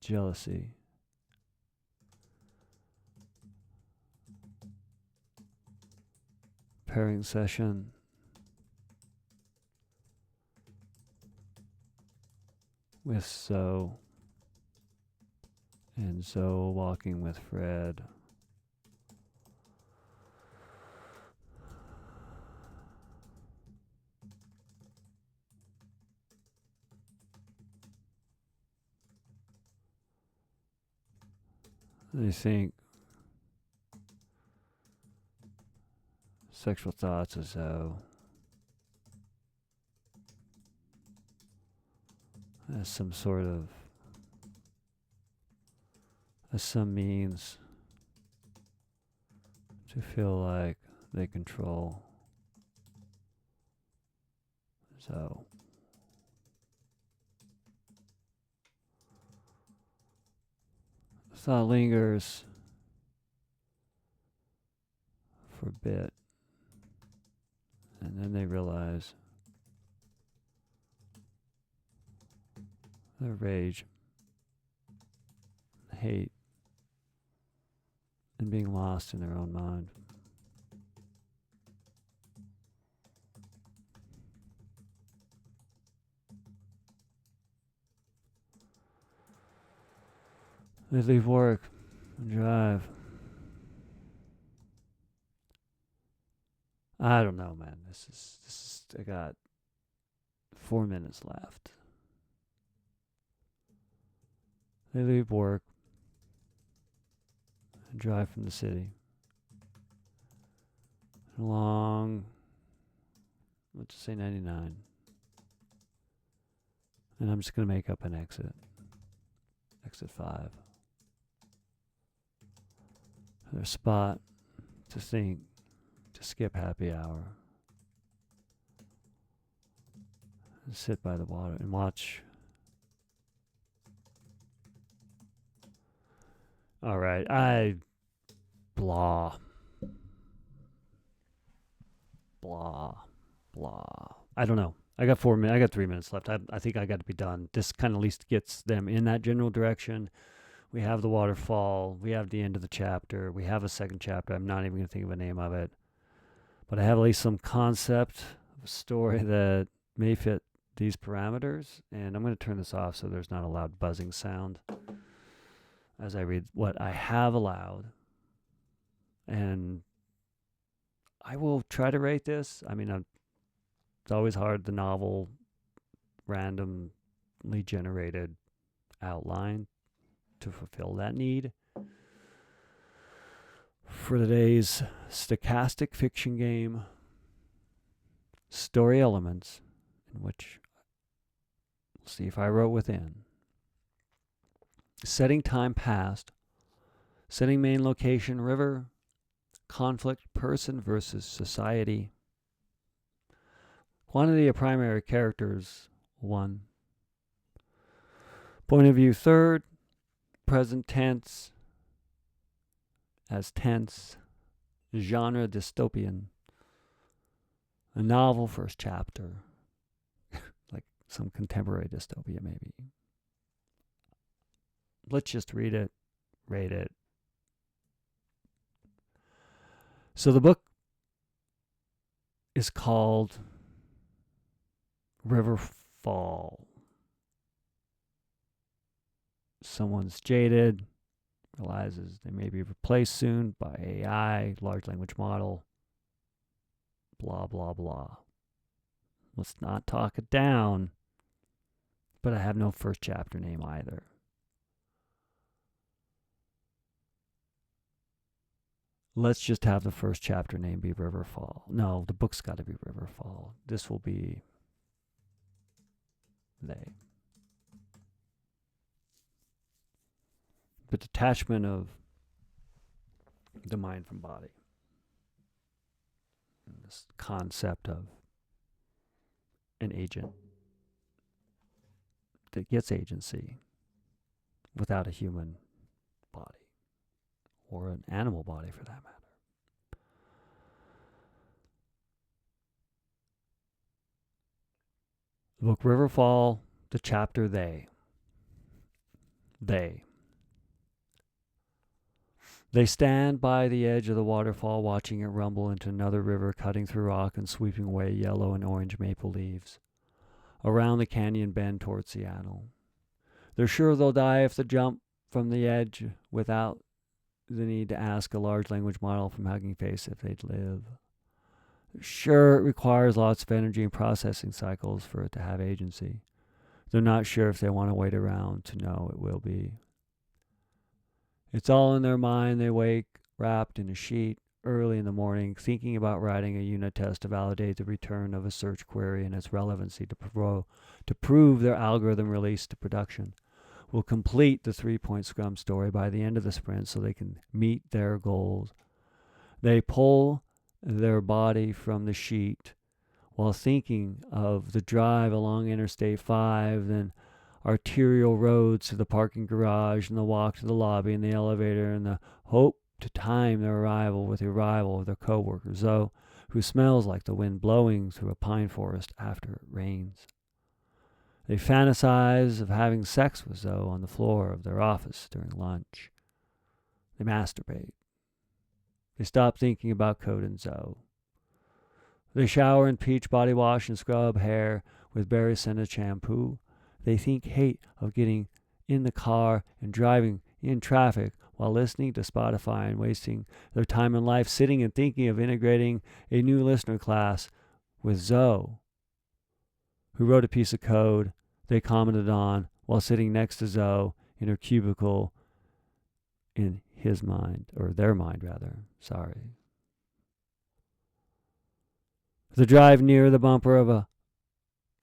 Speaker 1: jealousy. Pairing session. With Zoe. And Zoe walking with Fred. They think sexual thoughts of Zoe as some sort of, as some means to feel like they control Zoe. Thought lingers for a bit. And then they realize their rage, hate, and being lost in their own mind. They leave work and drive. I don't know, man. This is I got 4 minutes left. They leave work and drive from the city along, let's just say 99. And I'm just going to make up an exit. Exit 5. Their spot to think, to skip happy hour. And sit by the water and watch. All right, blah. I don't know. I got 4 minutes. I got 3 minutes left. I think I got to be done. This kind of at least gets them in that general direction. We have the waterfall. We have the end of the chapter. We have a second chapter. I'm not even going to think of a name of it. But I have at least some concept of a story that may fit these parameters. And I'm going to turn this off so there's not a loud buzzing sound as I read what I have allowed. And I will try to rate this. I mean, it's always hard, the novel, randomly generated outline to fulfill that need. For today's stochastic fiction game, story elements, in which we'll see if I wrote within. Setting time past, setting main location river, conflict person versus society. Quantity of primary characters 1. Point of view third, present tense as tense, genre dystopian. A novel first chapter, like some contemporary dystopia maybe. Let's just read it, rate it. So the book is called Riverfall. Someone's jaded, realizes they may be replaced soon by AI, large language model, blah, blah, blah. Let's not talk it down, but I have no first chapter name either. Let's just have the first chapter name be Riverfall. No, the book's got to be Riverfall. This will be they. The detachment of the mind from body. And this concept of an agent that gets agency without a human body. Or an animal body for that matter. The book Riverfall, the chapter They. They stand by the edge of the waterfall, watching it rumble into another river, cutting through rock and sweeping away yellow and orange maple leaves. Around the canyon bend toward Seattle. They're sure they'll die if they jump from the edge without the need to ask a large language model from Hugging Face if they'd live. Sure, it requires lots of energy and processing cycles for it to have agency. They're not sure if they want to wait around to know it will be. It's all in their mind. They wake, wrapped in a sheet, early in the morning, thinking about writing a unit test to validate the return of a search query and its relevancy to prove their algorithm release to production. Will complete the 3-point Scrum story by the end of the sprint so they can meet their goals. They pull their body from the sheet while thinking of the drive along Interstate 5, then arterial roads to the parking garage and the walk to the lobby and the elevator and the hope to time their arrival with the arrival of their co-worker Zoe, who smells like the wind blowing through a pine forest after it rains. They fantasize of having sex with Zoe on the floor of their office during lunch. They masturbate. They stop thinking about Code and Zoe. They shower in peach body wash and scrub hair with berry-scented shampoo. They hate of getting in the car and driving in traffic while listening to Spotify and wasting their time in life sitting and thinking of integrating a new listener class with Zoe, who wrote a piece of code they commented on while sitting next to Zoe in her cubicle in his mind, or their mind rather, sorry. They drive near the bumper of a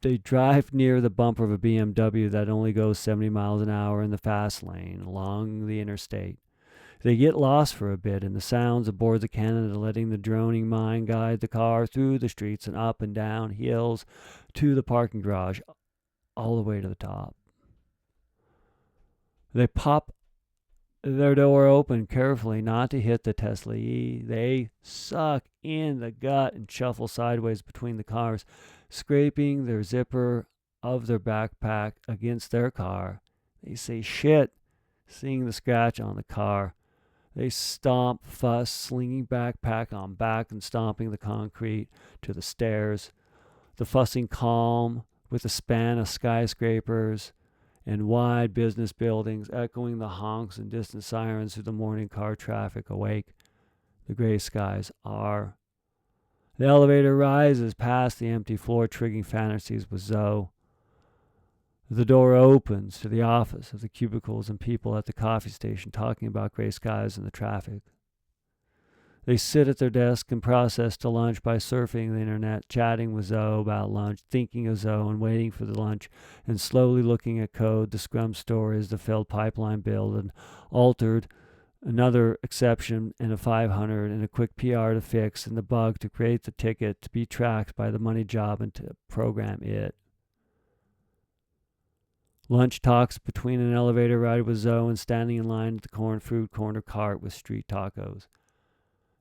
Speaker 1: BMW that only goes 70 miles an hour in the fast lane along the interstate. They get lost for a bit in the sounds aboard the Canada, letting the droning mind guide the car through the streets and up and down hills to the parking garage, all the way to the top. They pop their door open carefully not to hit the Tesla E. They suck in the gut and shuffle sideways between the cars, scraping their zipper of their backpack against their car. They say shit, seeing the scratch on the car. They stomp, fuss, slinging backpack on back and stomping the concrete to the stairs. The fussing calm with a span of skyscrapers and wide business buildings, echoing the honks and distant sirens through the morning car traffic awake. The gray skies are. The elevator rises past the empty floor, triggering fantasies with Zoe. The door opens to the office of the cubicles and people at the coffee station talking about gray skies and the traffic. They sit at their desk and process to lunch by surfing the internet, chatting with Zoe about lunch, thinking of Zoe and waiting for the lunch, and slowly looking at code, the Scrum stories, the failed pipeline build, and altered, another exception, and a 500, and a quick PR to fix, and the bug to create the ticket to be tracked by the money job and to program it. Lunch talks between an elevator ride with Zoe and standing in line at the food corner cart with street tacos.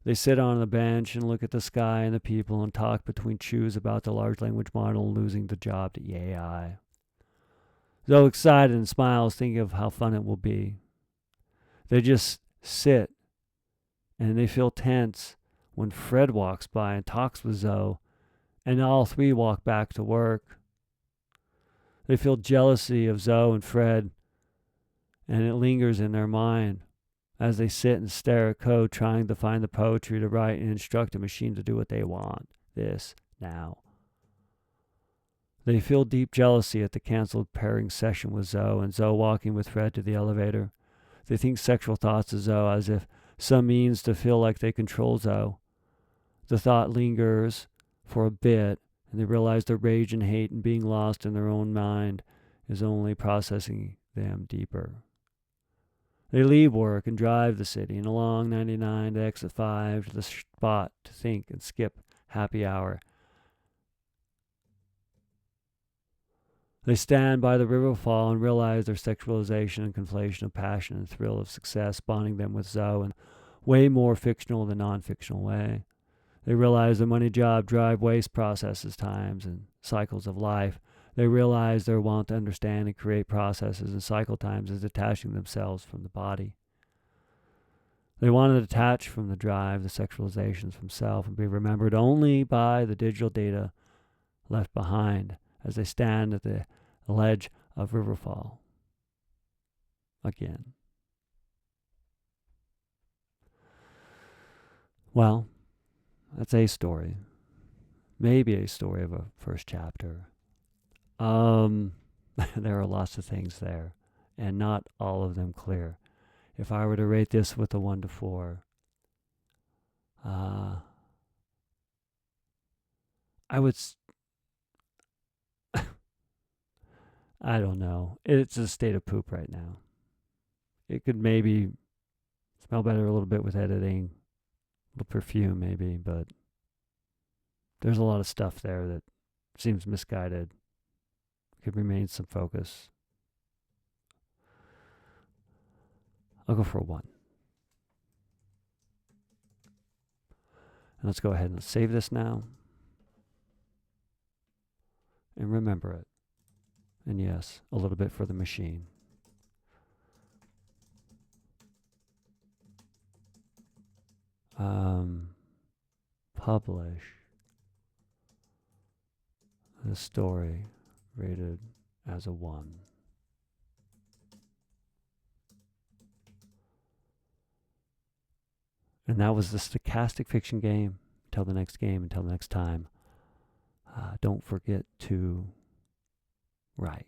Speaker 1: They sit on a bench and look at the sky and the people and talk between chews about the large language model losing the job to AI. Zoe excited and smiles, thinking of how fun it will be. They just sit and they feel tense when Fred walks by and talks with Zoe, and all three walk back to work. They feel jealousy of Zoe and Fred, and it lingers in their mind as they sit and stare at code, trying to find the poetry to write and instruct a machine to do what they want. This, now. They feel deep jealousy at the canceled pairing session with Zoe, and Zoe walking with Fred to the elevator. They think sexual thoughts of Zoe as if some means to feel like they control Zoe. The thought lingers for a bit, and they realize their rage and hate and being lost in their own mind is only processing them deeper. They leave work and drive the city and along 99 to exit 5 to the spot to think and skip happy hour. They stand by the river fall and realize their sexualization and conflation of passion and thrill of success, bonding them with Zoe in way more fictional than non-fictional way. They realize the money job drive waste processes times and cycles of life. They realize their want to understand and create processes and cycle times is detaching themselves from the body. They want to detach from the drive, the sexualizations from self, and be remembered only by the digital data left behind as they stand at the ledge of Riverfall. Again. Well, that's a story. Maybe a story of a first chapter. There are lots of things there, and not all of them clear. If I were to rate this with a 1 to 4, I would. I don't know. It's a state of poop right now. It could maybe smell better a little bit with editing, a little perfume maybe, but there's a lot of stuff there that seems misguided. Could remain some focus. I'll go for a 1. And let's go ahead and save this now. And remember it. And yes, a little bit for the machine. Publish the story rated as a 1. And that was the Stochastic Fiction game. Until the next game, until the next time, don't forget to write.